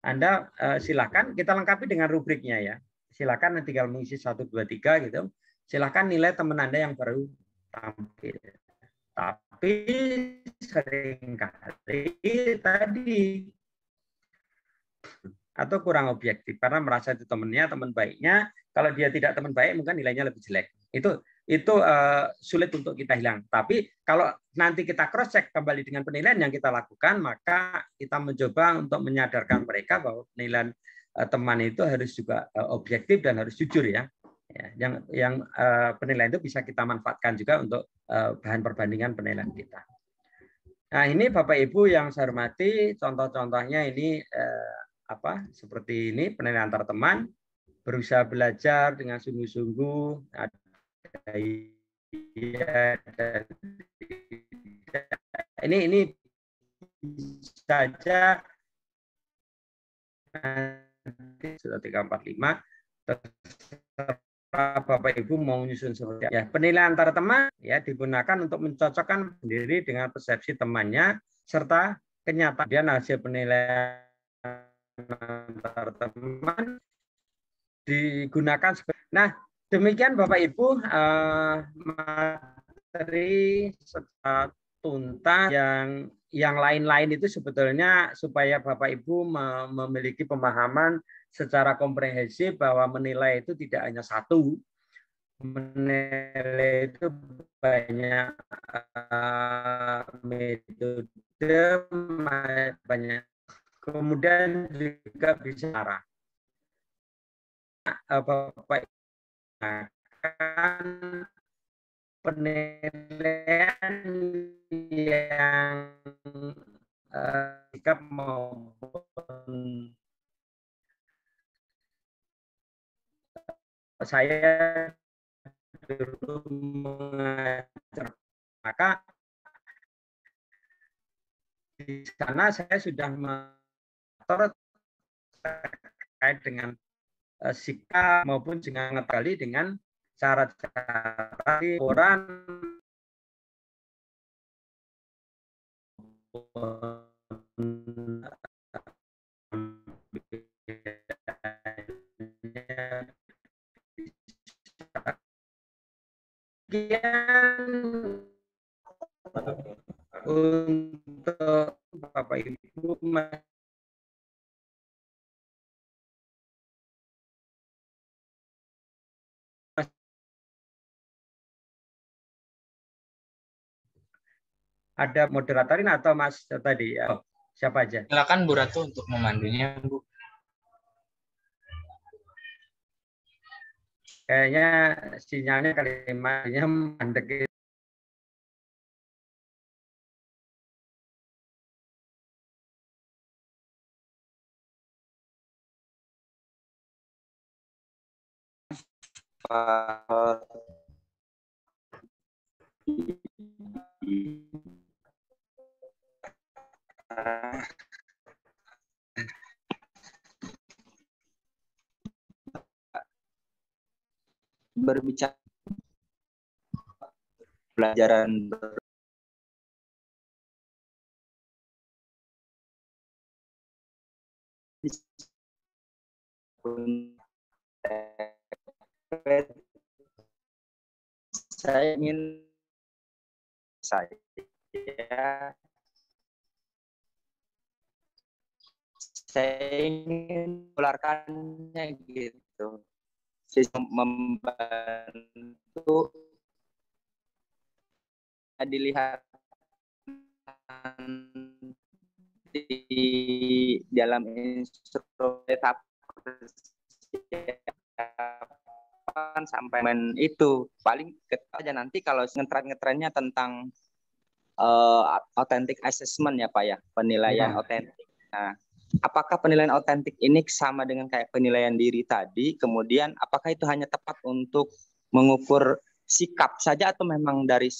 Anda silakan kita lengkapi dengan rubriknya ya. Silakan tinggal mengisi 1 2 3 gitu. Silakan nilai teman Anda yang baru tampil. Tapi seringkali tadi atau kurang objektif karena merasa itu temannya, teman baiknya. Kalau dia tidak teman baik, mungkin nilainya lebih jelek. Itu sulit untuk kita hilang. Tapi kalau nanti kita cross check kembali dengan penilaian yang kita lakukan, maka kita mencoba untuk menyadarkan mereka bahwa penilaian teman itu harus juga objektif dan harus jujur ya. Yang penilaian itu bisa kita manfaatkan juga untuk bahan perbandingan penilaian kita. Nah, ini Bapak Ibu yang saya hormati, contoh-contohnya ini seperti ini penilaian antar teman, berusaha belajar dengan sungguh-sungguh. Ini saja sudah 345. Bapak Ibu mau menyusun seperti apa. Ya, penilaian antar teman ya digunakan untuk mencocokkan sendiri dengan persepsi temannya serta kenyataan. Dan hasil penilaian antar teman digunakan. Nah, demikian Bapak Ibu materi secara tuntas yang lain-lain itu sebetulnya supaya Bapak Ibu memiliki pemahaman secara komprehensif bahwa menilai itu tidak hanya satu, menilai itu banyak metode, banyak, kemudian juga bisa arah. Bapak akan penilaian yang sikap maupun saya dulu mengajar, maka di sana saya sudah mengatur terkait dengan sikap maupun juga ngekali dengan cara-cara orang untuk Bapak Ibu ada moderatorin atau Mas tadi ya? Siapa aja? Silakan Bu Ratu untuk memandunya, Bu. Kayaknya sinyalnya kalimatnya mandek. Berbicara pelajaran saya ingin menularkannya gitu, membantu dilihat di dalam instrumen sampai itu paling aja nanti kalau ngetren-ngetrennya tentang authentic assessment ya Pak ya, penilaian Ya. otentik. Nah, apakah penilaian otentik ini sama dengan kayak penilaian diri tadi? Kemudian apakah itu hanya tepat untuk mengukur sikap saja atau memang dari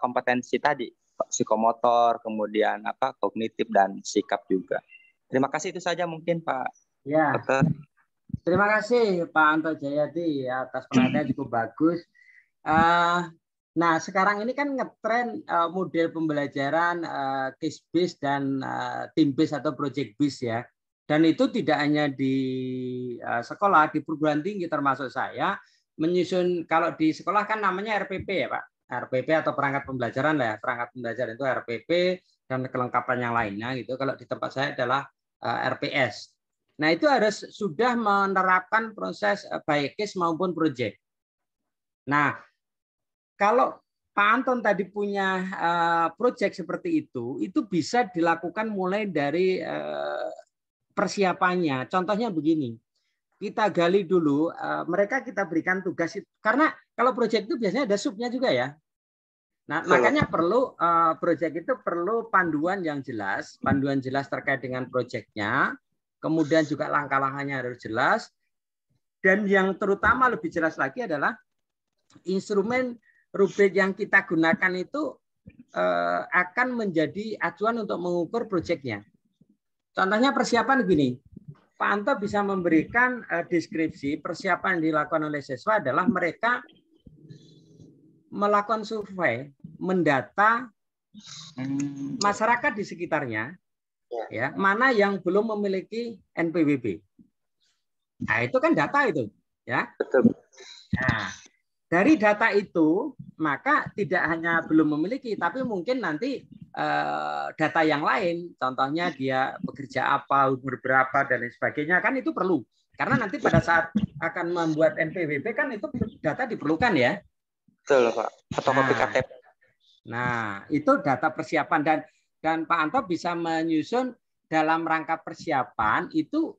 kompetensi tadi, psikomotor, kemudian kognitif dan sikap juga? Terima kasih, itu saja mungkin Pak Ya. Dokter. Terima kasih Pak Anto Jayadi atas penelitian cukup bagus. Nah, sekarang ini kan ngetren model pembelajaran case based dan team based atau project based ya. Dan itu tidak hanya di sekolah, di perguruan tinggi termasuk saya menyusun, kalau di sekolah kan namanya RPP ya Pak. RPP atau perangkat pembelajaran lah ya. Perangkat pembelajaran itu RPP dan kelengkapan yang lainnya gitu. Kalau di tempat saya adalah RPS. Nah, itu harus sudah menerapkan proses baik case maupun project. Nah, kalau Pak Anton tadi punya project seperti itu bisa dilakukan mulai dari persiapannya. Contohnya begini, kita gali dulu, mereka kita berikan tugas, karena kalau project itu biasanya ada subnya juga ya. Nah, makanya perlu project itu perlu panduan yang jelas, panduan jelas terkait dengan projectnya. Kemudian juga langkah-langkahnya harus jelas. Dan yang terutama lebih jelas lagi adalah instrumen rubrik yang kita gunakan itu akan menjadi acuan untuk mengukur proyeknya. Contohnya persiapan begini. Pak Anto bisa memberikan deskripsi persiapan yang dilakukan oleh siswa adalah mereka melakukan survei, mendata masyarakat di sekitarnya, ya, mana yang belum memiliki NPWP. Nah, itu kan data itu, ya. Betul. Nah, dari data itu maka tidak hanya belum memiliki, tapi mungkin nanti data yang lain, contohnya dia bekerja apa, umur berapa dan lain sebagainya, kan itu perlu. Karena nanti pada saat akan membuat NPWP kan itu data diperlukan ya. Betul Pak. Fotokopi KTP. Nah, itu data persiapan dan Pak Anto bisa menyusun dalam rangka persiapan itu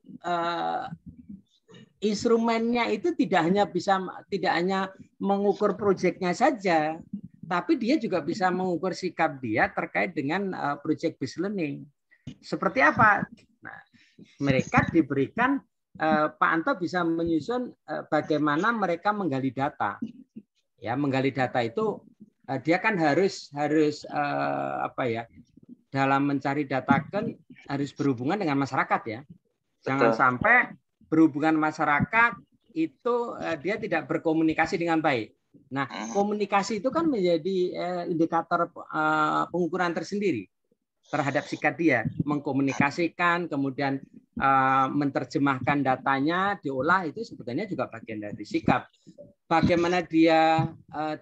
instrumennya itu tidak hanya mengukur proyeknya saja, tapi dia juga bisa mengukur sikap dia terkait dengan project based learning. Seperti apa? Nah, mereka diberikan Pak Anto bisa menyusun bagaimana mereka menggali data. Ya, menggali data itu dia kan harus dalam mencari data kan harus berhubungan dengan masyarakat ya. Jangan sampai berhubungan masyarakat itu dia tidak berkomunikasi dengan baik. Nah, komunikasi itu kan menjadi indikator pengukuran tersendiri terhadap sikap dia, mengkomunikasikan, kemudian menerjemahkan datanya, diolah, itu sebetulnya juga bagian dari sikap. Bagaimana dia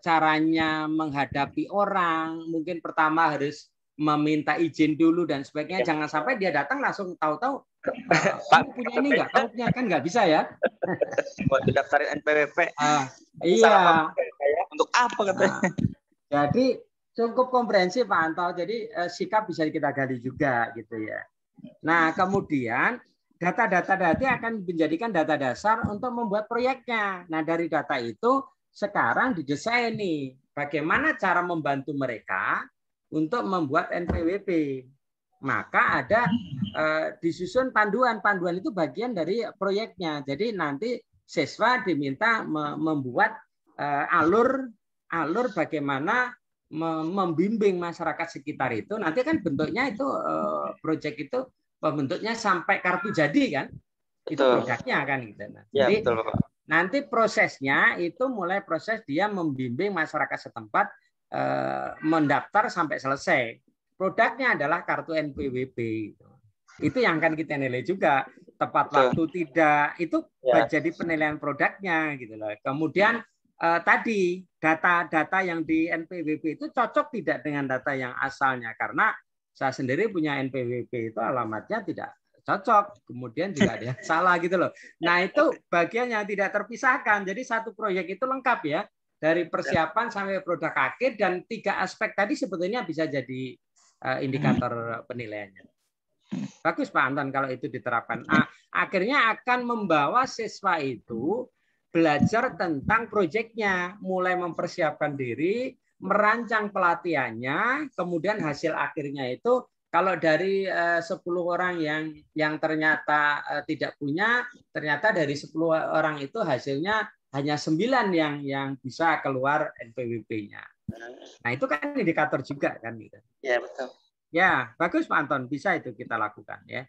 caranya menghadapi orang, mungkin pertama harus meminta izin dulu dan sebagainya. Jangan sampai dia datang langsung tahu-tahu, kamu punya ini enggak? Kamu punya kan nggak bisa ya? Buat daftarin NPWP. Iya. Untuk apa katanya? Jadi cukup komprehensif Pak Anto. Jadi sikap bisa kita gali juga gitu ya. Nah, kemudian data-data tadi akan menjadikan data dasar untuk membuat proyeknya. Nah, dari data itu sekarang didesain nih bagaimana cara membantu mereka untuk membuat NPWP. Maka ada disusun panduan itu bagian dari proyeknya. Jadi nanti siswa diminta membuat alur bagaimana membimbing masyarakat sekitar itu. Nanti kan bentuknya itu proyek itu bentuknya sampai kartu jadi kan. Itu produknya kan gitu. Nah, ya, jadi betul, Pak. nanti prosesnya itu mulai proses dia membimbing masyarakat setempat mendaftar sampai selesai. Produknya adalah kartu NPWP. Itu yang akan kita nilai juga. Tepat waktu tidak, itu jadi penilaian produknya gitu loh. Kemudian tadi data-data yang di NPWP itu cocok tidak dengan data yang asalnya, karena saya sendiri punya NPWP itu alamatnya tidak cocok, kemudian juga ada yang salah gitu loh. Nah, itu bagian yang tidak terpisahkan. Jadi satu proyek itu lengkap ya, dari persiapan sampai produk akhir, dan 3 aspek tadi sebetulnya bisa jadi indikator penilaiannya. Bagus Pak Anton kalau itu diterapkan. Akhirnya akan membawa siswa itu belajar tentang proyeknya, mulai mempersiapkan diri, merancang pelatihannya, kemudian hasil akhirnya itu kalau dari 10 orang yang ternyata tidak punya, ternyata dari 10 orang itu hasilnya hanya 9 yang bisa keluar NPWP-nya. Nah, itu kan indikator juga kan gitu. Ya, betul. Ya, bagus Pak Anton, bisa itu kita lakukan ya.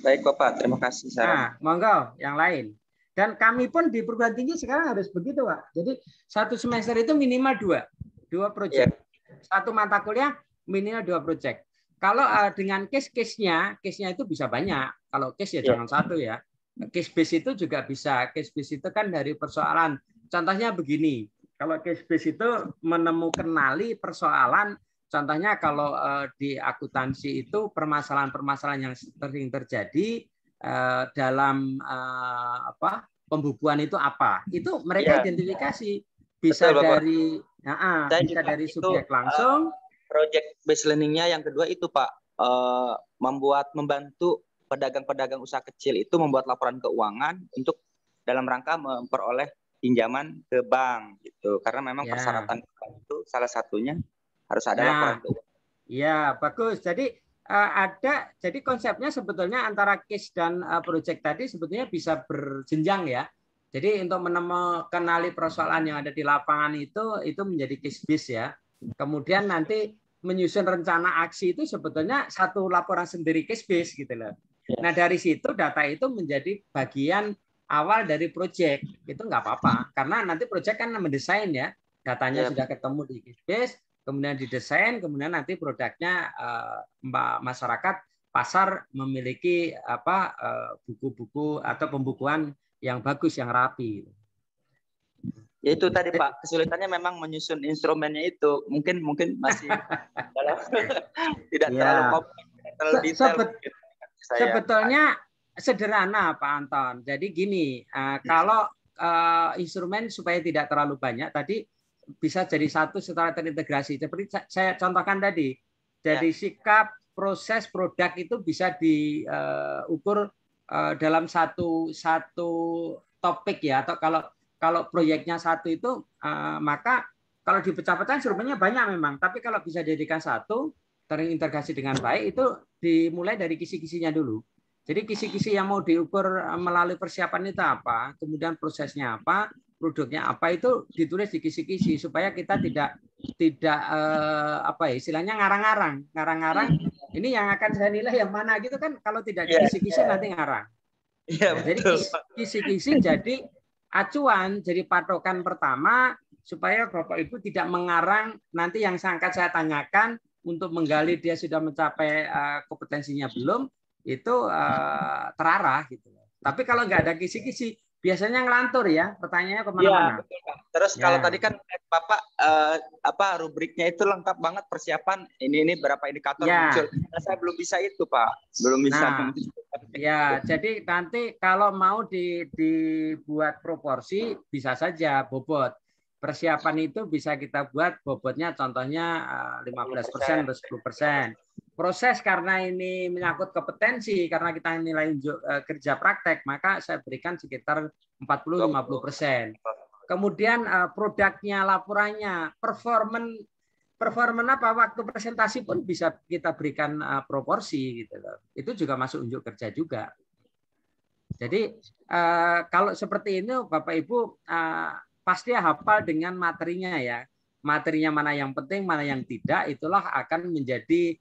Baik Bapak, terima kasih saran. Nah, monggo yang lain. Dan kami pun di perguruan tinggi sekarang harus begitu, Pak. Jadi satu semester itu minimal dua proyek. Satu mata kuliah minimal 2 proyek. Kalau dengan case-nya itu bisa banyak. Kalau case ya jangan satu ya. Case base itu juga bisa. Case base itu kan dari persoalan. Contohnya begini. Kalau case base itu menemukan persoalan. Contohnya kalau di akuntansi itu permasalahan-permasalahan yang sering terjadi dalam pembubuan itu apa? Itu mereka identifikasi. Bisa betul, dari bisa dari subjek langsung. Project based learning-nya yang kedua itu Pak, membantu pedagang-pedagang usaha kecil itu membuat laporan keuangan untuk dalam rangka memperoleh pinjaman ke bank gitu. Karena memang persyaratan itu salah satunya harus ada laporan keuangan. Iya, bagus. Jadi jadi konsepnya sebetulnya antara case dan project tadi sebetulnya bisa berjenjang ya. Jadi untuk menemukan persoalan yang ada di lapangan itu menjadi case base ya. Kemudian nanti menyusun rencana aksi itu sebetulnya satu laporan sendiri case base gitu loh. Nah dari situ data itu menjadi bagian awal dari project. Itu nggak apa-apa karena nanti project kan mendesain ya. Datanya sudah ketemu di case base, kemudian didesain, kemudian nanti produknya masyarakat pasar memiliki buku-buku atau pembukuan yang bagus, yang rapi. Ya itu tadi Pak, kesulitannya memang menyusun instrumennya itu mungkin masih tidak terlalu kompleks, terlalu detail. Sebetulnya sederhana Pak Anton. Jadi gini, kalau instrumen supaya tidak terlalu banyak tadi bisa jadi satu secara terintegrasi. Seperti saya contohkan tadi, jadi sikap, proses, produk itu bisa diukur dalam satu topik ya. Atau kalau proyeknya satu itu, maka kalau dipecah-pecah instrumennya banyak memang. Tapi kalau bisa dijadikan satu, terintegrasi dengan baik, itu dimulai dari kisi-kisinya dulu. Jadi kisi-kisi yang mau diukur melalui persiapan itu apa, kemudian prosesnya apa, produknya apa, itu ditulis di kisi-kisi supaya kita tidak istilahnya ngarang-ngarang. Ini yang akan saya nilai yang mana gitu kan, kalau tidak di kisi-kisi nanti ngarang. Jadi kisi-kisi jadi acuan, jadi patokan pertama supaya Bapak Ibu tidak mengarang nanti yang akan saya tanyakan untuk menggali dia sudah mencapai kompetensinya belum, itu terarah gitu. Tapi kalau nggak ada kisi-kisi biasanya ngelantur ya, pertanyaannya kemana-mana. Ya, terus kalau tadi kan Bapak rubriknya itu lengkap banget persiapan ini berapa indikator muncul. Nah, saya belum bisa itu Pak, belum bisa. Ya, jadi nanti kalau mau dibuat proporsi bisa saja bobot. Persiapan itu bisa kita buat bobotnya contohnya 15% atau 10%. Proses karena ini menyangkut kompetensi, karena kita nilai kerja praktek, maka saya berikan sekitar 40-50%. Kemudian produknya, laporannya, performan waktu presentasi pun bisa kita berikan proporsi gitu loh. Itu juga masuk unjuk kerja juga. Jadi kalau seperti ini Bapak Ibu pasti hafal dengan materinya ya. Materinya mana yang penting, mana yang tidak, itulah akan menjadi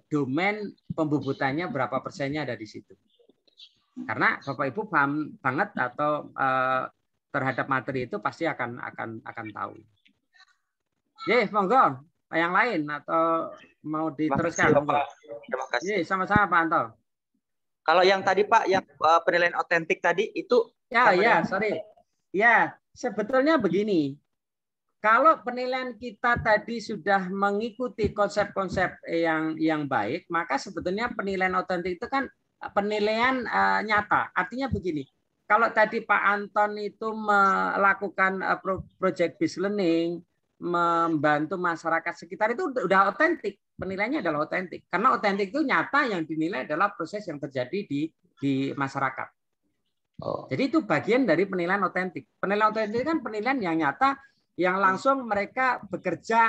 domain pembubutannya berapa persennya ada di situ. Karena Bapak Ibu paham banget atau terhadap materi itu pasti akan tahu. Monggo, yang lain atau mau diteruskan? Terima kasih. Sama-sama Pak Anto. Kalau yang tadi Pak, yang penilaian otentik tadi itu sebetulnya begini. Kalau penilaian kita tadi sudah mengikuti konsep-konsep yang baik, maka sebetulnya penilaian otentik itu kan penilaian nyata. Artinya begini, kalau tadi Pak Anton itu melakukan project based learning, membantu masyarakat sekitar, itu udah otentik. Penilaiannya adalah otentik. Karena otentik itu nyata, yang dinilai adalah proses yang terjadi di masyarakat. Jadi itu bagian dari penilaian otentik. Penilaian otentik kan penilaian yang nyata, yang langsung mereka bekerja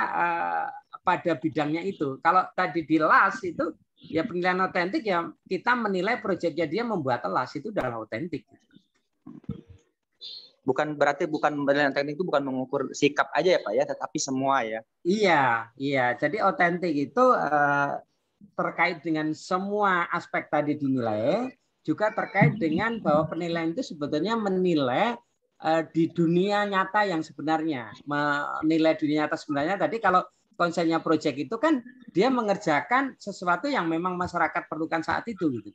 pada bidangnya itu. Kalau tadi di LAS itu ya penilaian otentik ya kita menilai proyeknya dia membuat LAS itu adalah otentik. Berarti penilaian teknik itu bukan mengukur sikap aja ya Pak ya, tetapi semua ya. Iya, iya. Jadi otentik itu terkait dengan semua aspek tadi dinilai, juga terkait dengan bahwa penilaian itu sebetulnya menilai di dunia nyata yang sebenarnya, menilai dunia nyata sebenarnya. Tadi kalau konsepnya proyek itu kan dia mengerjakan sesuatu yang memang masyarakat perlukan saat itu gitu.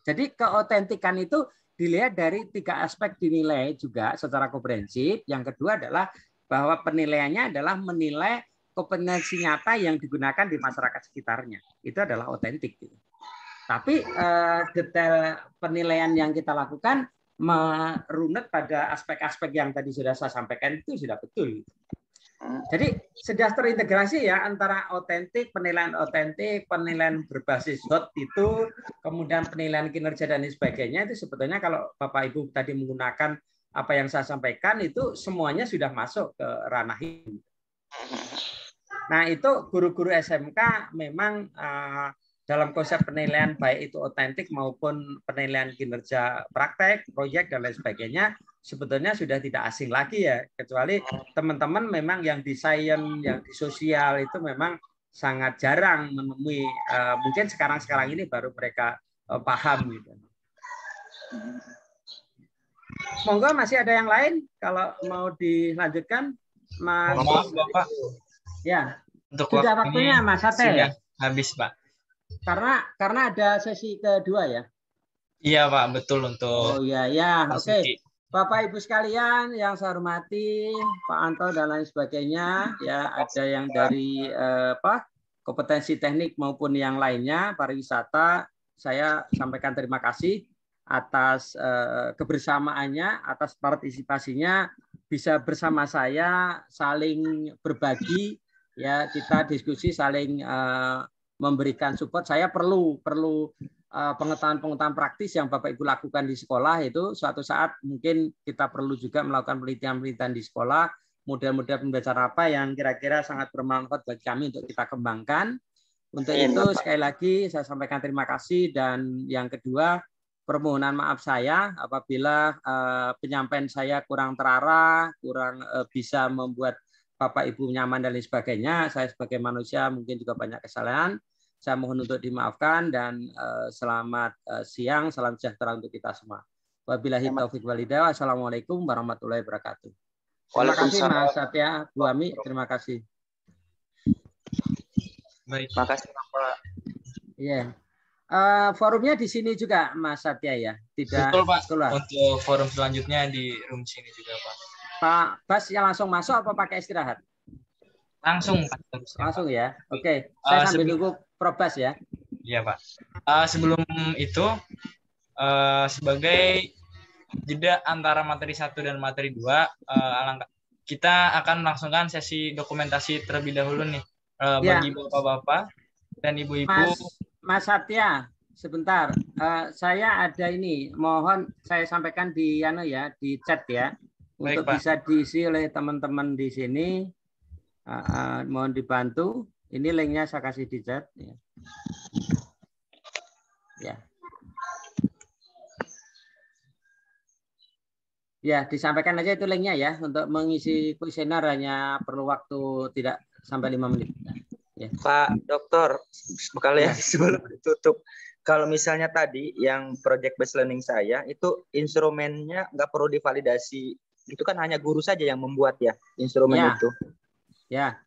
Jadi keotentikan itu dilihat dari 3 aspek dinilai juga secara komprehensif. Yang kedua adalah bahwa penilaiannya adalah menilai kompetensi nyata yang digunakan di masyarakat sekitarnya. Itu adalah otentik. Tapi detail penilaian yang kita lakukan merunut pada aspek-aspek yang tadi sudah saya sampaikan itu sudah betul. Jadi sudah terintegrasi ya antara penilaian berbasis hot itu, kemudian penilaian kinerja dan sebagainya itu sebetulnya kalau Bapak Ibu tadi menggunakan apa yang saya sampaikan itu semuanya sudah masuk ke ranah ini. Nah itu guru-guru SMK memang dalam konsep penilaian baik itu otentik maupun penilaian kinerja praktek, proyek dan lain sebagainya sebetulnya sudah tidak asing lagi ya, kecuali teman-teman memang yang di sains, yang di sosial itu memang sangat jarang menemui, mungkin sekarang ini baru mereka paham gitu. Monggo masih ada yang lain kalau mau dilanjutkan, Mas. Maaf Bapak. Ya. Untuk sudah waktunya Mas Sate ya? Habis Pak. Karena ada sesi kedua ya. Iya Pak, betul untuk. Oh iya ya, oke. Bapak Ibu sekalian yang saya hormati, Pak Anto dan lain sebagainya, ya ada yang dari kompetensi teknik maupun yang lainnya pariwisata, saya sampaikan terima kasih atas kebersamaannya, atas partisipasinya, bisa bersama saya saling berbagi, ya kita diskusi saling memberikan support. Saya perlu pengetahuan praktis yang Bapak Ibu lakukan di sekolah itu suatu saat mungkin kita perlu juga melakukan penelitian di sekolah, model-model pembelajaran apa yang kira-kira sangat bermanfaat bagi kami untuk kita kembangkan. Untuk itu sekali lagi saya sampaikan terima kasih, dan yang kedua permohonan maaf saya apabila penyampaian saya kurang terarah, kurang bisa membuat Bapak Ibu nyaman dan lain sebagainya. Saya sebagai manusia mungkin juga banyak kesalahan. Saya mohon untuk dimaafkan dan selamat siang, salam sejahtera untuk kita semua. Wabillahi taufiq wal hidayah. Wassalamualaikum warahmatullahi wabarakatuh. Terima kasih Mas Satya, Bu Ami, terima kasih. Baik, terima kasih Bapak. Iya. Forumnya di sini juga Mas Satya ya, tidak betul Pak. keluar. Untuk forum selanjutnya di room sini juga Pak. Pak Bas yang langsung masuk apa pakai istirahat? Langsung Pak. Langsung ya. Oke, saya sambil nunggu Probas ya. Iya Pak. Sebelum itu sebagai jeda antara materi 1 dan materi 2, kita akan melangsungkan sesi dokumentasi terlebih dahulu nih bagi Bapak-bapak dan Ibu-ibu. Mas Satya, sebentar. Saya ada ini, mohon saya sampaikan di di chat ya. Untuk baik, bisa diisi oleh teman-teman di sini. Mohon dibantu. Ini linknya saya kasih di chat. Ya. Ya, disampaikan aja itu linknya ya. Untuk mengisi kuesioner hanya perlu waktu tidak sampai 5 menit. Ya. Pak Dokter, sekalian sebelum ditutup, kalau misalnya tadi yang project based learning saya itu instrumennya nggak perlu divalidasi, itu kan hanya guru saja yang membuat ya instrumen itu. Ya,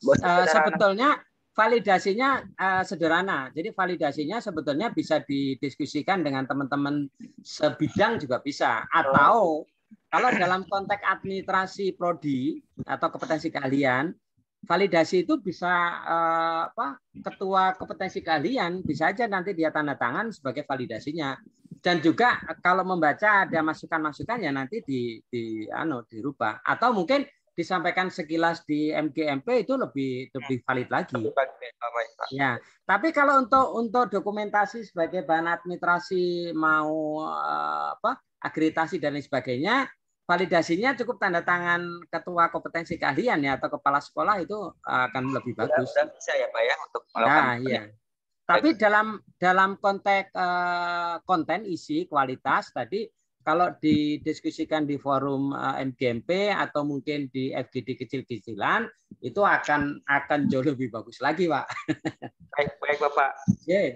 sebetulnya validasinya sederhana. Jadi validasinya sebetulnya bisa didiskusikan dengan teman-teman sebidang juga bisa. Atau kalau dalam konteks administrasi prodi atau kompetensi keahlian, validasi itu bisa ketua kompetensi keahlian bisa aja nanti dia tanda tangan sebagai validasinya. Dan juga kalau membaca ada masukan-masukan ya nanti dirubah. Atau mungkin disampaikan sekilas di MGMP itu lebih valid lagi. Ya, tapi kalau untuk dokumentasi sebagai bahan administrasi mau akreditasi dan lain sebagainya, validasinya cukup tanda tangan ketua kompetensi keahlian ya atau kepala sekolah itu akan lebih bagus. Sudah bisa ya Pak ya untuk melakukan. Nah, iya. Tapi dalam konteks konten isi kualitas tadi kalau didiskusikan di forum MGMP atau mungkin di FGD kecil-kecilan itu akan jauh lebih bagus lagi, Pak. Baik Bapak. Yeah.